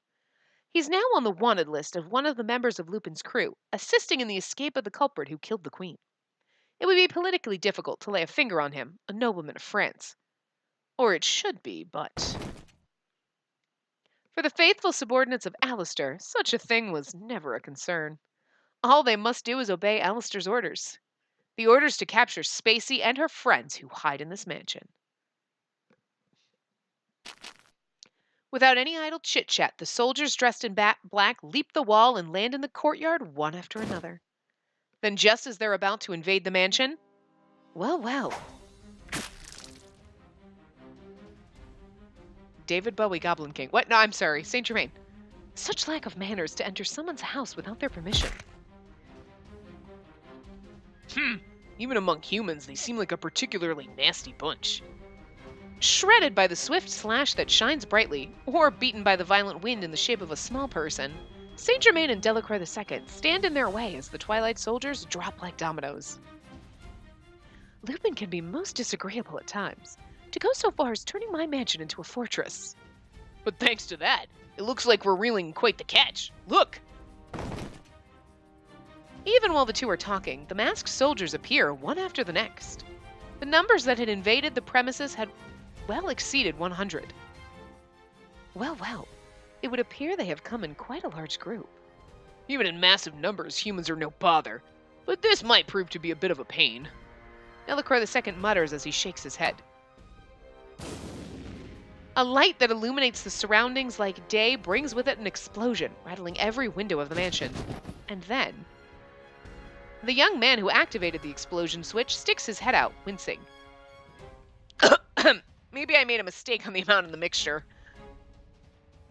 He's now on the wanted list of one of the members of Lupin's crew, assisting in the escape of the culprit who killed the Queen. It would be politically difficult to lay a finger on him, a nobleman of France. Or it should be, but... For the faithful subordinates of Alistair, such a thing was never a concern. All they must do is obey Alistair's orders. The orders to capture Spacey and her friends who hide in this mansion. Without any idle chit-chat, the soldiers dressed in black leap the wall and land in the courtyard one after another. Then just as they're about to invade the mansion, well. David Bowie, Goblin King. What? No, I'm sorry. Saint Germain. Such lack of manners to enter someone's house without their permission. Even among humans, they seem like a particularly nasty bunch. Shredded by the swift slash that shines brightly, or beaten by the violent wind in the shape of a small person, Saint Germain and Delacroix II stand in their way as the Twilight soldiers drop like dominoes. Lupin can be most disagreeable at times, to go so far as turning my mansion into a fortress. But thanks to that, it looks like we're reeling quite the catch. Look! Even while the two are talking, the masked soldiers appear one after the next. The numbers that had invaded the premises had well exceeded 100. Well, it would appear they have come in quite a large group. Even in massive numbers, humans are no bother, but this might prove to be a bit of a pain. Delacroix II mutters as he shakes his head. A light that illuminates the surroundings like day brings with it an explosion, rattling every window of the mansion. And then, the young man who activated the explosion switch sticks his head out, wincing. Maybe I made a mistake on the amount in the mixture.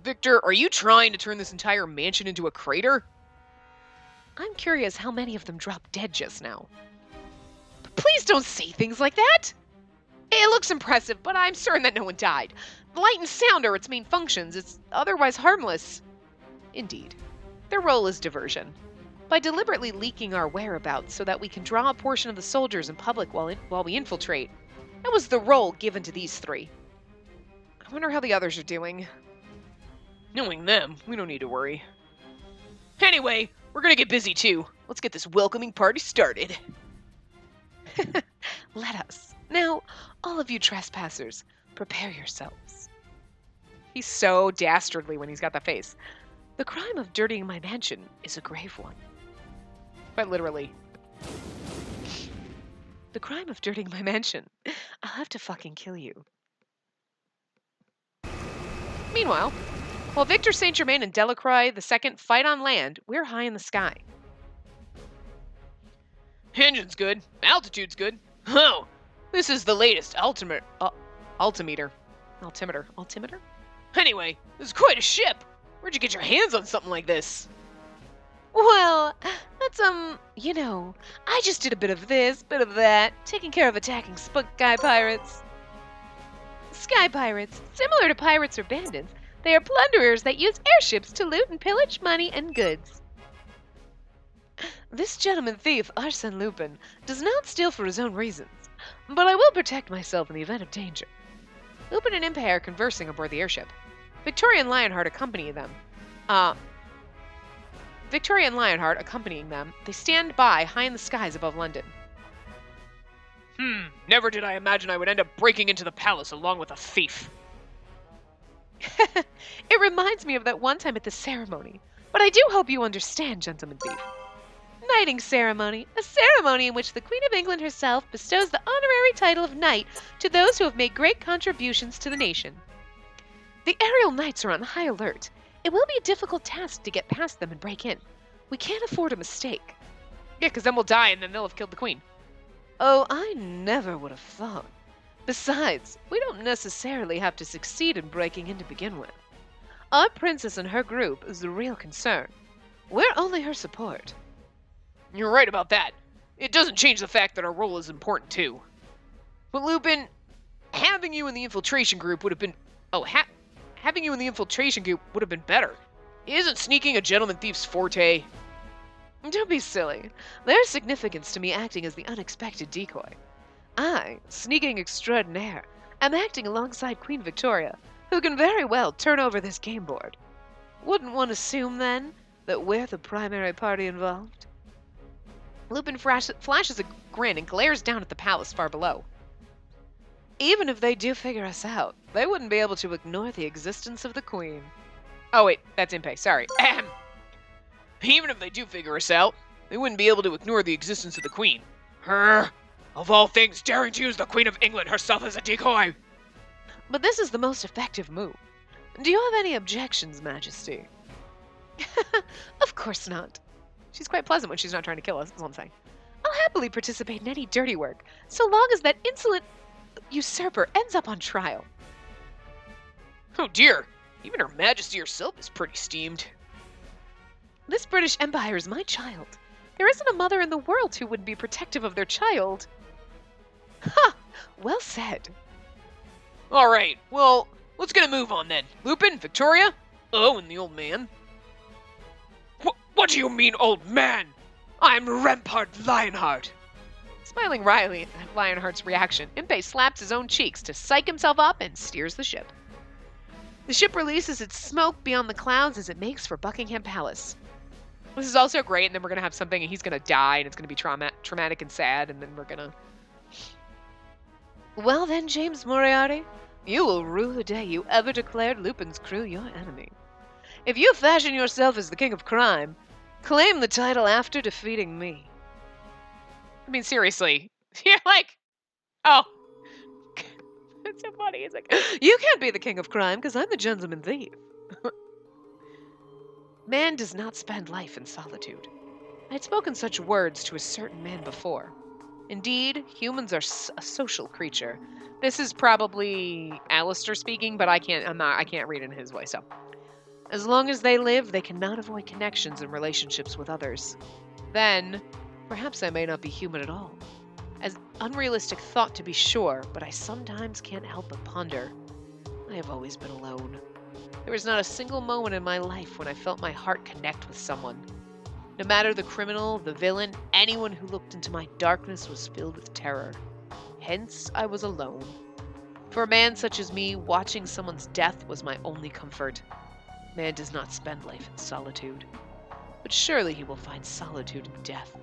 Victor, are you trying to turn this entire mansion into a crater? I'm curious how many of them dropped dead just now. But please don't say things like that! It looks impressive, but I'm certain that no one died. Light and sound are its main functions. It's otherwise harmless. Indeed. Their role is diversion. By deliberately leaking our whereabouts so that we can draw a portion of the soldiers in public while we infiltrate. That was the role given to these three. I wonder how the others are doing. Knowing them, we don't need to worry. Anyway, we're gonna get busy too. Let's get this welcoming party started. Let us. Now, all of you trespassers, prepare yourselves. He's so dastardly when he's got that face. The crime of dirtying my mansion is a grave one. Quite literally. The crime of dirtying my mansion. I'll have to fucking kill you. Meanwhile, while Victor Saint Germain and Delacroix II fight on land, we're high in the sky. Engine's good. Altitude's good. Oh, this is the latest altimeter. Altimeter? Anyway, this is quite a ship. Where'd you get your hands on something like this? Well, that's, I just did a bit of this, bit of that, taking care of attacking sky pirates. Sky pirates, similar to pirates or bandits, they are plunderers that use airships to loot and pillage money and goods. This gentleman thief, Arsène Lupin, does not steal for his own reasons, but I will protect myself in the event of danger. Lupin and Impey are conversing aboard the airship. Victoria and Lionheart accompanying them, they stand by high in the skies above London. Never did I imagine I would end up breaking into the palace along with a thief. It reminds me of that one time at the ceremony, but I do hope you understand, gentleman thief. Knighting ceremony, a ceremony in which the Queen of England herself bestows the honorary title of knight to those who have made great contributions to the nation. The aerial knights are on high alert. It will be a difficult task to get past them and break in. We can't afford a mistake. Yeah, because then we'll die and then they'll have killed the queen. Oh, I never would have thought. Besides, we don't necessarily have to succeed in breaking in to begin with. Our princess and her group is the real concern. We're only her support. You're right about that. It doesn't change the fact that our role is important too. But Lupin, having you in the infiltration group would have been... having you in the infiltration group would have been better. Isn't sneaking a gentleman thief's forte? Don't be silly. There's significance to me acting as the unexpected decoy. I, sneaking extraordinaire, am acting alongside Queen Victoria, who can very well turn over this game board. Wouldn't one assume, then, that we're the primary party involved? Lupin flashes a grin and glares down at the palace far below. Even if they do figure us out, they wouldn't be able to ignore the existence of the Queen. Oh, wait, that's Impey. Sorry. Ahem. Even if they do figure us out, they wouldn't be able to ignore the existence of the Queen. Her, of all things, daring to use the Queen of England herself as a decoy. But this is the most effective move. Do you have any objections, Majesty? Of course not. She's quite pleasant when she's not trying to kill us, that's all I'm saying. I'll happily participate in any dirty work, so long as that insolent usurper ends up on trial. Oh dear, even Her Majesty herself is pretty steamed. This British Empire is my child. There isn't a mother in the world who wouldn't be protective of their child. Ha! Well said. All right, well, let's get a move on then. Lupin, Victoria, and the old man. What do you mean, old man? I'm Rampart Lionheart. Smiling wryly at Lionheart's reaction, Impey slaps his own cheeks to psych himself up and steers the ship. The ship releases its smoke beyond the clouds as it makes for Buckingham Palace. This is also great, and then we're going to have something, and he's going to die, and it's going to be traumatic and sad, and then we're going to... Well then, James Moriarty, you will rue the day you ever declared Lupin's crew your enemy. If you fashion yourself as the king of crime, claim the title after defeating me. I mean, seriously. You're like, oh. It's so funny. It's like, you can't be the king of crime because I'm the gentleman thief. Man does not spend life in solitude. I had spoken such words to a certain man before. Indeed, humans are a social creature. This is probably Alistair speaking, but I can't read in his voice, so. As long as they live, they cannot avoid connections and relationships with others. Then, perhaps I may not be human at all. As unrealistic thought to be sure, but I sometimes can't help but ponder. I have always been alone. There was not a single moment in my life when I felt my heart connect with someone. No matter the criminal, the villain, anyone who looked into my darkness was filled with terror. Hence, I was alone. For a man such as me, watching someone's death was my only comfort. Man does not spend life in solitude. But surely he will find solitude in death.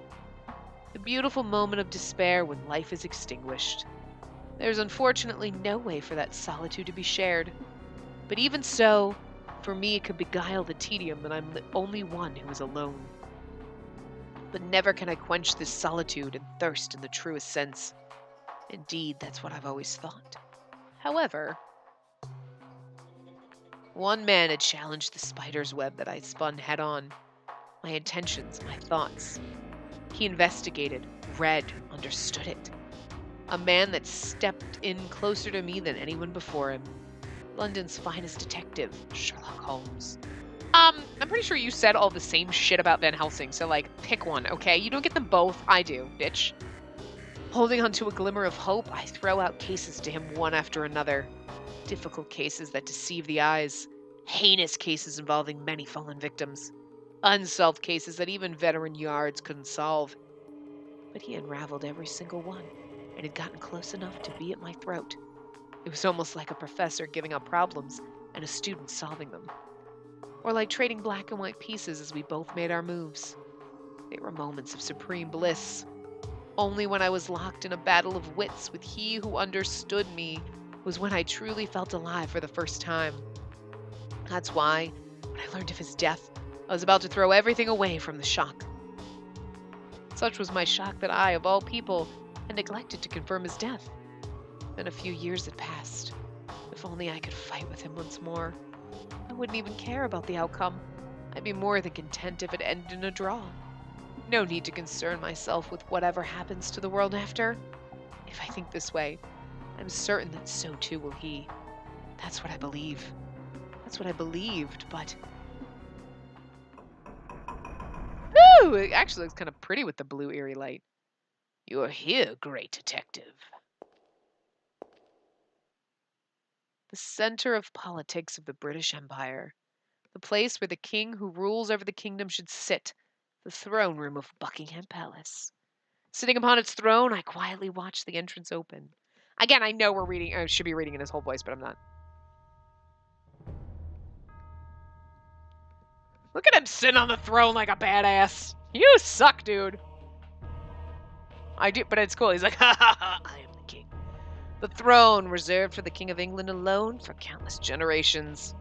The beautiful moment of despair when life is extinguished. There is unfortunately no way for that solitude to be shared. But even so, for me it could beguile the tedium that I'm the only one who is alone. But never can I quench this solitude and thirst in the truest sense. Indeed, that's what I've always thought. However, one man had challenged the spider's web that I spun head-on. My intentions, my thoughts. He investigated, read, understood it. A man that stepped in closer to me than anyone before him. London's finest detective, Sherlock Holmes. I'm pretty sure you said all the same shit about Van Helsing, so, like, pick one, okay? You don't get them both. I do, bitch. Holding on to a glimmer of hope, I throw out cases to him one after another. Difficult cases that deceive the eyes. Heinous cases involving many fallen victims. Unsolved cases that even veteran Yards couldn't solve. But he unraveled every single one, and had gotten close enough to be at my throat. It was almost like a professor giving out problems, and a student solving them. Or like trading black and white pieces as we both made our moves. They were moments of supreme bliss. Only when I was locked in a battle of wits with he who understood me was when I truly felt alive for the first time. That's why, when I learned of his death, I was about to throw everything away from the shock. Such was my shock that I, of all people, had neglected to confirm his death. Then a few years had passed. If only I could fight with him once more. I wouldn't even care about the outcome. I'd be more than content if it ended in a draw. No need to concern myself with whatever happens to the world after. If I think this way, I'm certain that so too will he. That's what I believe. That's what I believed, but... Ooh, it actually looks kind of pretty with the blue eerie light. You're here, great detective. The center of politics of the British Empire. The place where the king who rules over the kingdom should sit. The throne room of Buckingham Palace. Sitting upon its throne, I quietly watched the entrance open. Again, I know I should be reading in his whole voice, but I'm not. Look at him sitting on the throne like a badass. You suck, dude. I do, but it's cool. He's like, ha ha ha, I am the king. The throne reserved for the King of England alone for countless generations.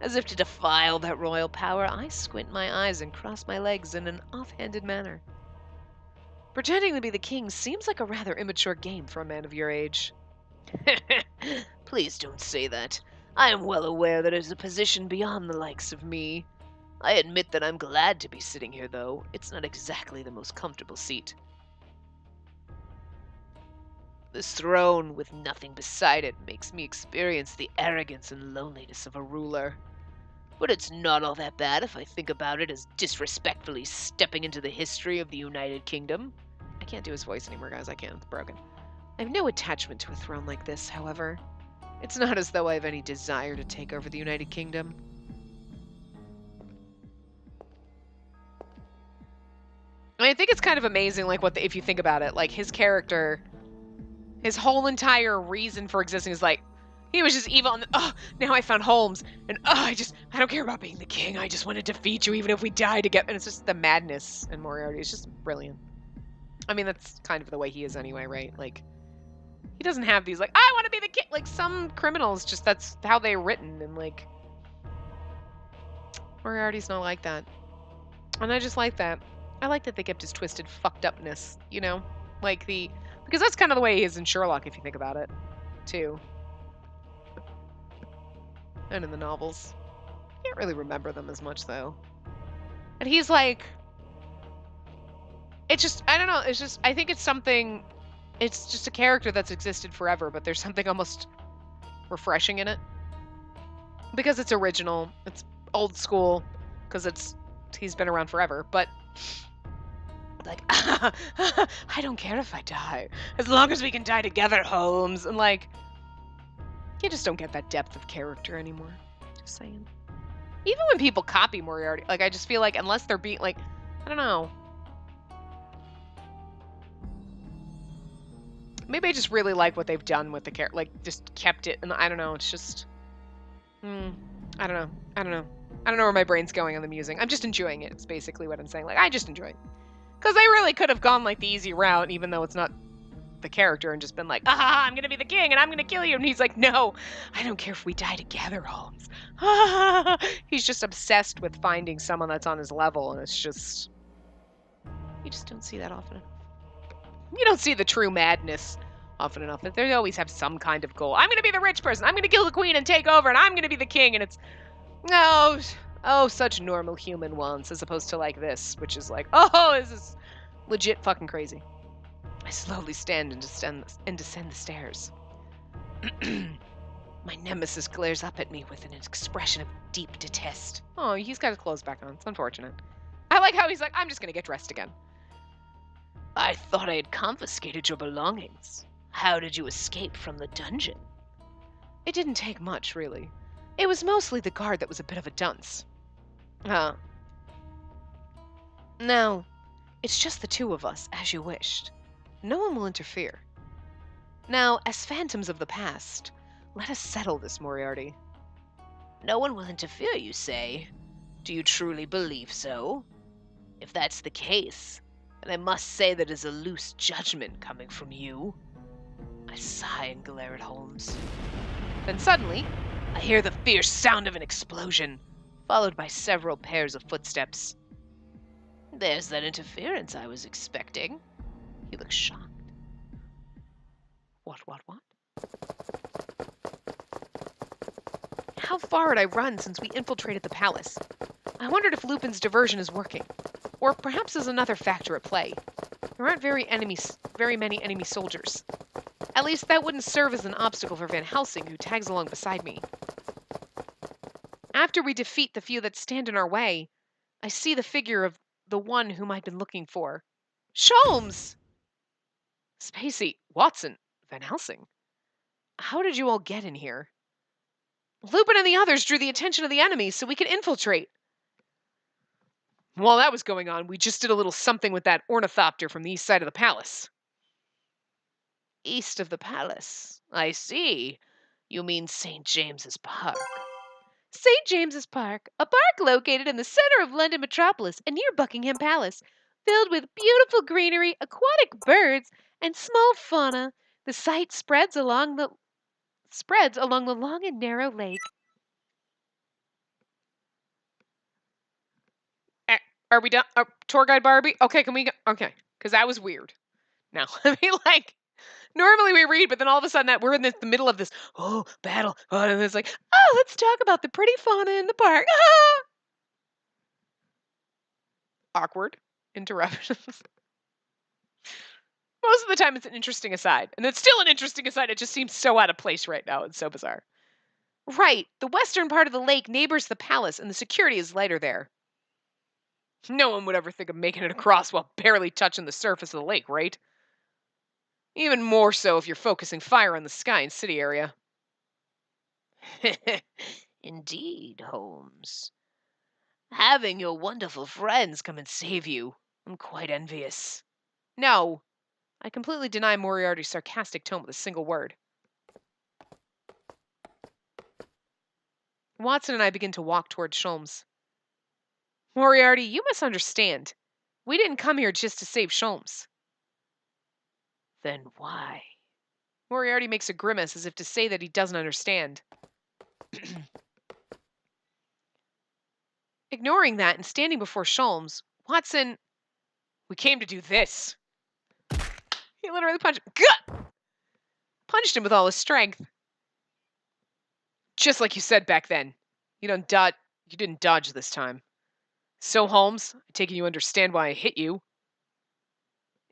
As if to defy that royal power, I squint my eyes and cross my legs in an offhanded manner. Pretending to be the king seems like a rather immature game for a man of your age. Please don't say that. I am well aware that it is a position beyond the likes of me. I admit that I'm glad to be sitting here, though. It's not exactly the most comfortable seat. This throne, with nothing beside it, makes me experience the arrogance and loneliness of a ruler. But it's not all that bad if I think about it as disrespectfully stepping into the history of the United Kingdom. I can't do his voice anymore, guys. I can't. It's broken. I have no attachment to a throne like this, however. It's not as though I have any desire to take over the United Kingdom. I think it's kind of amazing, like, if you think about it, like, his character, his whole entire reason for existing is, like, he was just evil, and, now I found Holmes, and, I don't care about being the king, I just want to defeat you even if we die together, and it's just the madness in Moriarty. It's just brilliant. I mean, that's kind of the way he is anyway, right? Like, he doesn't have these, like, I want to be the king, like, some criminals, just, that's how they're written, and, like, Moriarty's not like that. And I just like that. I like that they kept his twisted fucked upness, you know? Like because that's kind of the way he is in Sherlock, if you think about it, too. And in the novels. Can't really remember them as much, though. And he's like, it's just, I don't know, it's just, I think it's something, it's just a character that's existed forever, but there's something almost refreshing in it. Because it's original, it's old school, because he's been around forever, but like, I don't care if I die, as long as we can die together, Holmes, and like, you just don't get that depth of character anymore, just saying. Even when people copy Moriarty, like, I just feel like, unless they're being, like, I don't know. Maybe I just really like what they've done with the character, like, just kept it, and I don't know, it's just, I don't know. I don't know where my brain's going on the musing. I'm just enjoying it, is basically what I'm saying. Like, I just enjoy it. Because they really could have gone, like, the easy route, even though it's not the character, and just been like, I'm gonna be the king, and I'm gonna kill you. And he's like, no, I don't care if we die together, Holmes. He's just obsessed with finding someone that's on his level, and it's just, you just don't see that often enough. You don't see the true madness often enough. They always have some kind of goal. I'm gonna be the rich person. I'm gonna kill the queen and take over, and I'm gonna be the king, and it's, no, such normal human wants, as opposed to like this, which is like, this is legit fucking crazy. I slowly stand and descend the stairs. My nemesis glares up at me with an expression of deep detest. Oh, he's got his clothes back on. It's unfortunate. I like how he's like, I'm just gonna get dressed again. I thought I had confiscated your belongings. How did you escape from the dungeon? It didn't take much, really. It was mostly the guard that was a bit of a dunce. No, it's just the two of us, as you wished. No one will interfere. Now, as phantoms of the past, let us settle this, Moriarty. No one will interfere, you say? Do you truly believe so? If that's the case, then I must say that is a loose judgment coming from you. I sigh and glare at Holmes. Then suddenly, I hear the fierce sound of an explosion, followed by several pairs of footsteps. There's that interference I was expecting. He looks shocked. What? How far had I run since we infiltrated the palace? I wondered if Lupin's diversion is working. Or perhaps there's another factor at play. There aren't very many enemy soldiers. At least that wouldn't serve as an obstacle for Van Helsing, who tags along beside me. After we defeat the few that stand in our way, I see the figure of the one whom I'd been looking for. Sholmes! Spacey, Watson, Van Helsing. How did you all get in here? Lupin and the others drew the attention of the enemy so we could infiltrate. While that was going on, we just did a little something with that ornithopter from the east side of the palace. East of the palace? I see. You mean St. James's Park. St. James's Park, a park located in the center of London metropolis and near Buckingham Palace, filled with beautiful greenery, aquatic birds, and small fauna. The site spreads along the long and narrow lake. Are we done? Tour guide Barbie? Okay, can we go? Okay, because that was weird. No, I mean, like, normally we read, but then all of a sudden that we're in the middle of this, battle. Oh, and it's like, let's talk about the pretty fauna in the park. Awkward interruptions. Most of the time it's an interesting aside. And it's still an interesting aside. It just seems so out of place right now. It's so bizarre. Right. The western part of the lake neighbors the palace, and the security is lighter there. No one would ever think of making it across while barely touching the surface of the lake, right? Even more so if you're focusing fire on the sky and city area. Indeed, Holmes. Having your wonderful friends come and save you, I'm quite envious. No. I completely deny Moriarty's sarcastic tone with a single word. Watson and I begin to walk toward Sholmes. Moriarty, you misunderstand. We didn't come here just to save Sholmes. Then why? Moriarty makes a grimace as if to say that he doesn't understand. Ignoring that and standing before Sholmes, Watson, we came to do this. He literally punched him with all his strength. Just like you said back then. You didn't dodge this time. So, Holmes, I take it you understand why I hit you.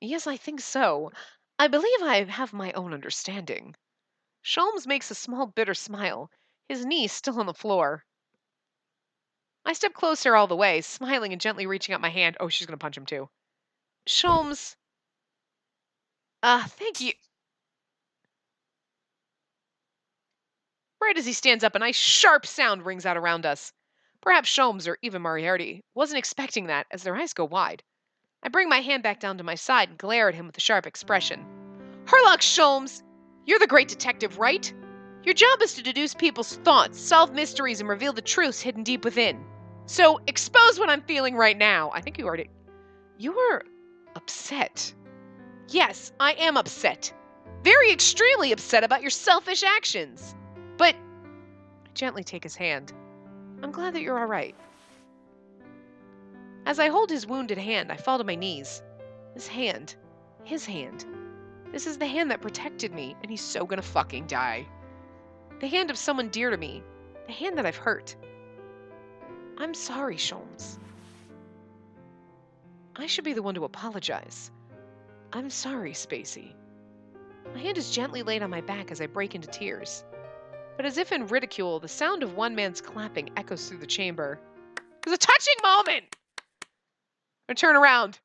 Yes, I think so. I believe I have my own understanding. Sholmes makes a small bitter smile, his knees still on the floor. I step closer all the way, smiling and gently reaching out my hand. Oh, she's going to punch him too. Sholmes. Thank you. Right as he stands up, a nice sharp sound rings out around us. Perhaps Sholmes, or even Moriarty, wasn't expecting that, as their eyes go wide. I bring my hand back down to my side and glare at him with a sharp expression. Herlock Sholmes! You're the great detective, right? Your job is to deduce people's thoughts, solve mysteries, and reveal the truths hidden deep within. So, expose what I'm feeling right now. I think you already... You were upset. Yes, I am upset. Very extremely upset about your selfish actions. But... I gently take his hand. I'm glad that you're all right. As I hold his wounded hand, I fall to my knees. His hand. This is the hand that protected me, and he's so gonna fucking die. The hand of someone dear to me. The hand that I've hurt. I'm sorry, Sholmes. I should be the one to apologize. I'm sorry, Spacey. My hand is gently laid on my back as I break into tears. But as if in ridicule, the sound of one man's clapping echoes through the chamber. There's a touching moment! I turn around.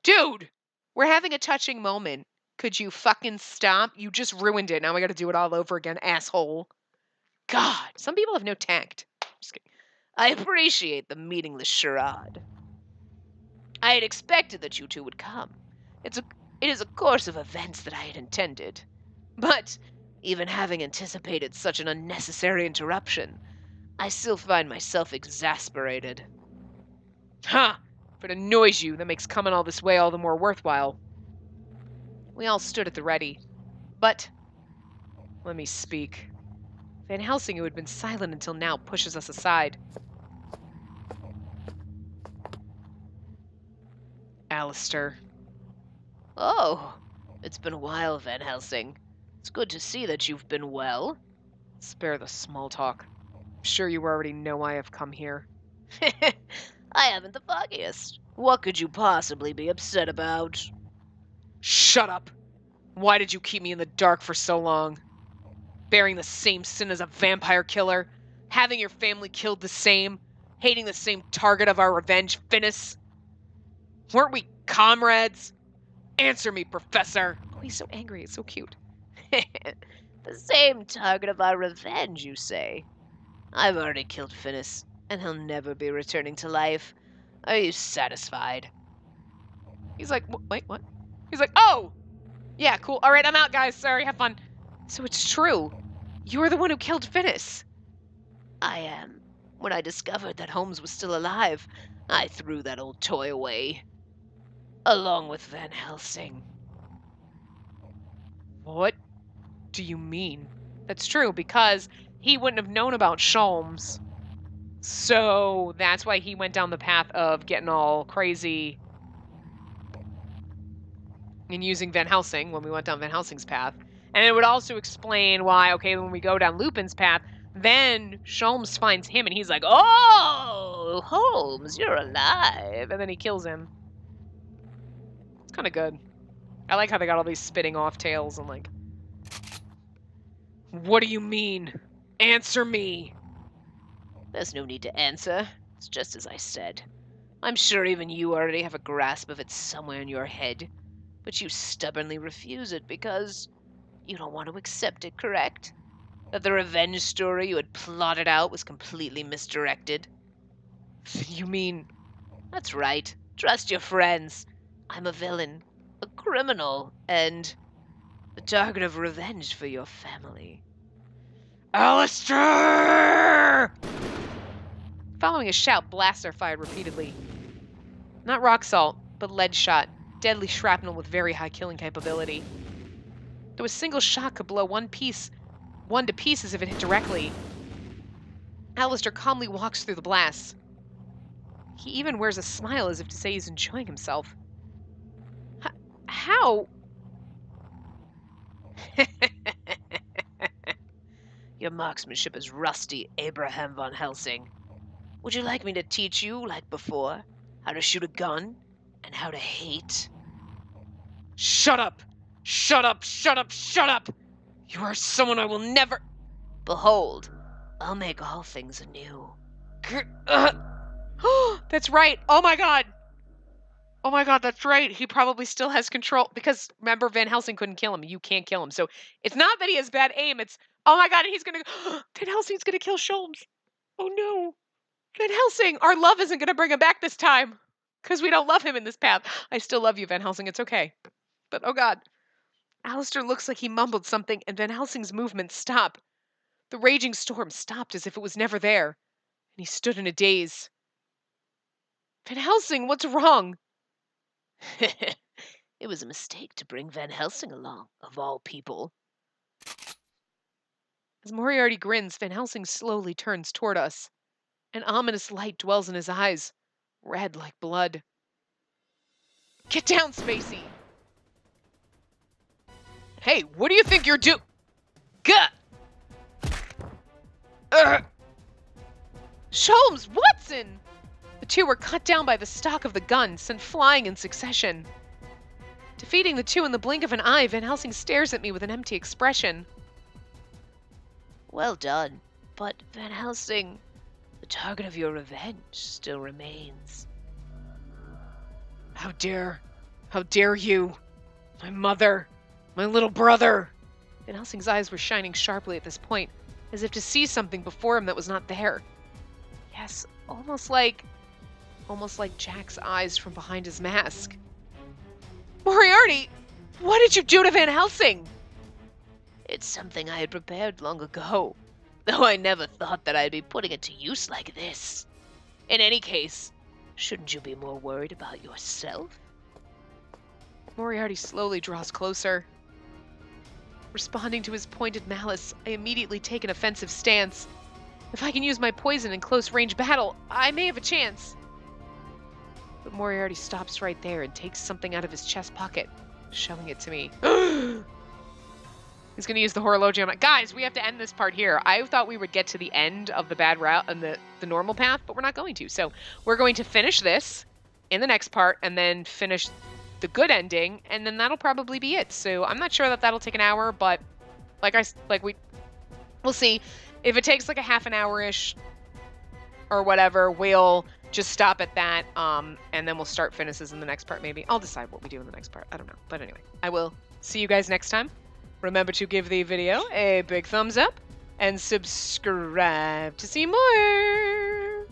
Dude, we're having a touching moment. Could you fucking stop? You just ruined it. Now we gotta do it all over again, asshole. God, some people have no tact. Just kidding. I appreciate the meaningless charade. I had expected that you two would come. It is a course of events that I had intended. But, even having anticipated such an unnecessary interruption, I still find myself exasperated. If it annoys you, that makes coming all this way all the more worthwhile. We all stood at the ready. But, let me speak. Van Helsing, who had been silent until now, pushes us aside. Alistair. Oh, it's been a while, Van Helsing. It's good to see that you've been well. Spare the small talk. I'm sure you already know I have come here. I haven't the foggiest. What could you possibly be upset about? Shut up! Why did you keep me in the dark for so long? Bearing the same sin as a vampire killer? Having your family killed the same? Hating the same target of our revenge, Finis? Weren't we comrades? Answer me, Professor! Oh, he's so angry. It's so cute. The same target of our revenge, you say? I've already killed Finis, and he'll never be returning to life. Are you satisfied? He's like, wait, what? He's like, oh! Yeah, cool. All right, I'm out, guys. Sorry, have fun. So it's true. You're the one who killed Finis. I am. When I discovered that Holmes was still alive, I threw that old toy away. Along with Van Helsing. What do you mean? That's true, because he wouldn't have known about Sholmes. So that's why he went down the path of getting all crazy and using Van Helsing when we went down Van Helsing's path. And it would also explain why, okay, when we go down Lupin's path, then Sholmes finds him and he's like, oh, Holmes, you're alive. And then he kills him. It's kind of good. I like how they got all these spitting off tails and like, what do you mean? Answer me. There's no need to answer. It's just as I said. I'm sure even you already have a grasp of it somewhere in your head, but you stubbornly refuse it because you don't want to accept it, correct? That the revenge story you had plotted out was completely misdirected? You mean... That's right. Trust your friends. I'm a villain, a criminal, and the target of revenge for your family. Alistair! Following a shout, blasts are fired repeatedly. Not rock salt, but lead shot. Deadly shrapnel with very high killing capability. Though a single shot could blow one to pieces if it hit directly. Alistair calmly walks through the blasts. He even wears a smile as if to say he's enjoying himself. How? Your marksmanship is rusty, Abraham von Helsing. Would you like me to teach you, like before, how to shoot a gun and how to hate? Shut up! Shut up! Shut up! Shut up! You are someone I will never... Behold, I'll make all things anew. That's right! Oh my god! Oh my god, that's right. He probably still has control. Because, remember, Van Helsing couldn't kill him. You can't kill him. So, it's not that he has bad aim. It's, oh my god, he's gonna... Van Helsing's gonna kill Sholmes. Oh no. Van Helsing! Our love isn't gonna bring him back this time. Because we don't love him in this path. I still love you, Van Helsing. It's okay. But, oh god. Alistair looks like he mumbled something, and Van Helsing's movements stop. The raging storm stopped as if it was never there. And he stood in a daze. Van Helsing, what's wrong? It was a mistake to bring Van Helsing along, of all people. As Moriarty grins, Van Helsing slowly turns toward us. An ominous light dwells in his eyes, red like blood. Get down, Spacey! Hey, what do you think you're doing? Gah! Sholmes, Watson! The two were cut down by the stock of the gun, sent flying in succession. Defeating the two in the blink of an eye, Van Helsing stares at me with an empty expression. Well done, but Van Helsing, the target of your revenge still remains. How dare you, my mother, my little brother. Van Helsing's eyes were shining sharply at this point, as if to see something before him that was not there. Yes, almost like Jack's eyes from behind his mask. Moriarty, what did you do to Van Helsing? It's something I had prepared long ago, though I never thought that I'd be putting it to use like this. In any case, shouldn't you be more worried about yourself? Moriarty slowly draws closer. Responding to his pointed malice, I immediately take an offensive stance. If I can use my poison in close-range battle, I may have a chance. But Moriarty stops right there and takes something out of his chest pocket, showing it to me. He's going to use the horologium. Guys, we have to end this part here. I thought we would get to the end of the bad route and the normal path, but we're not going to. So we're going to finish this in the next part and then finish the good ending, and then that'll probably be it. So I'm not sure that that'll take an hour, but we'll see. If it takes like a half an hour-ish or whatever, we'll just stop at that, and then we'll start finishes in the next part, maybe. I'll decide what we do in the next part. I don't know. But anyway, I will see you guys next time. Remember to give the video a big thumbs up and subscribe to see more.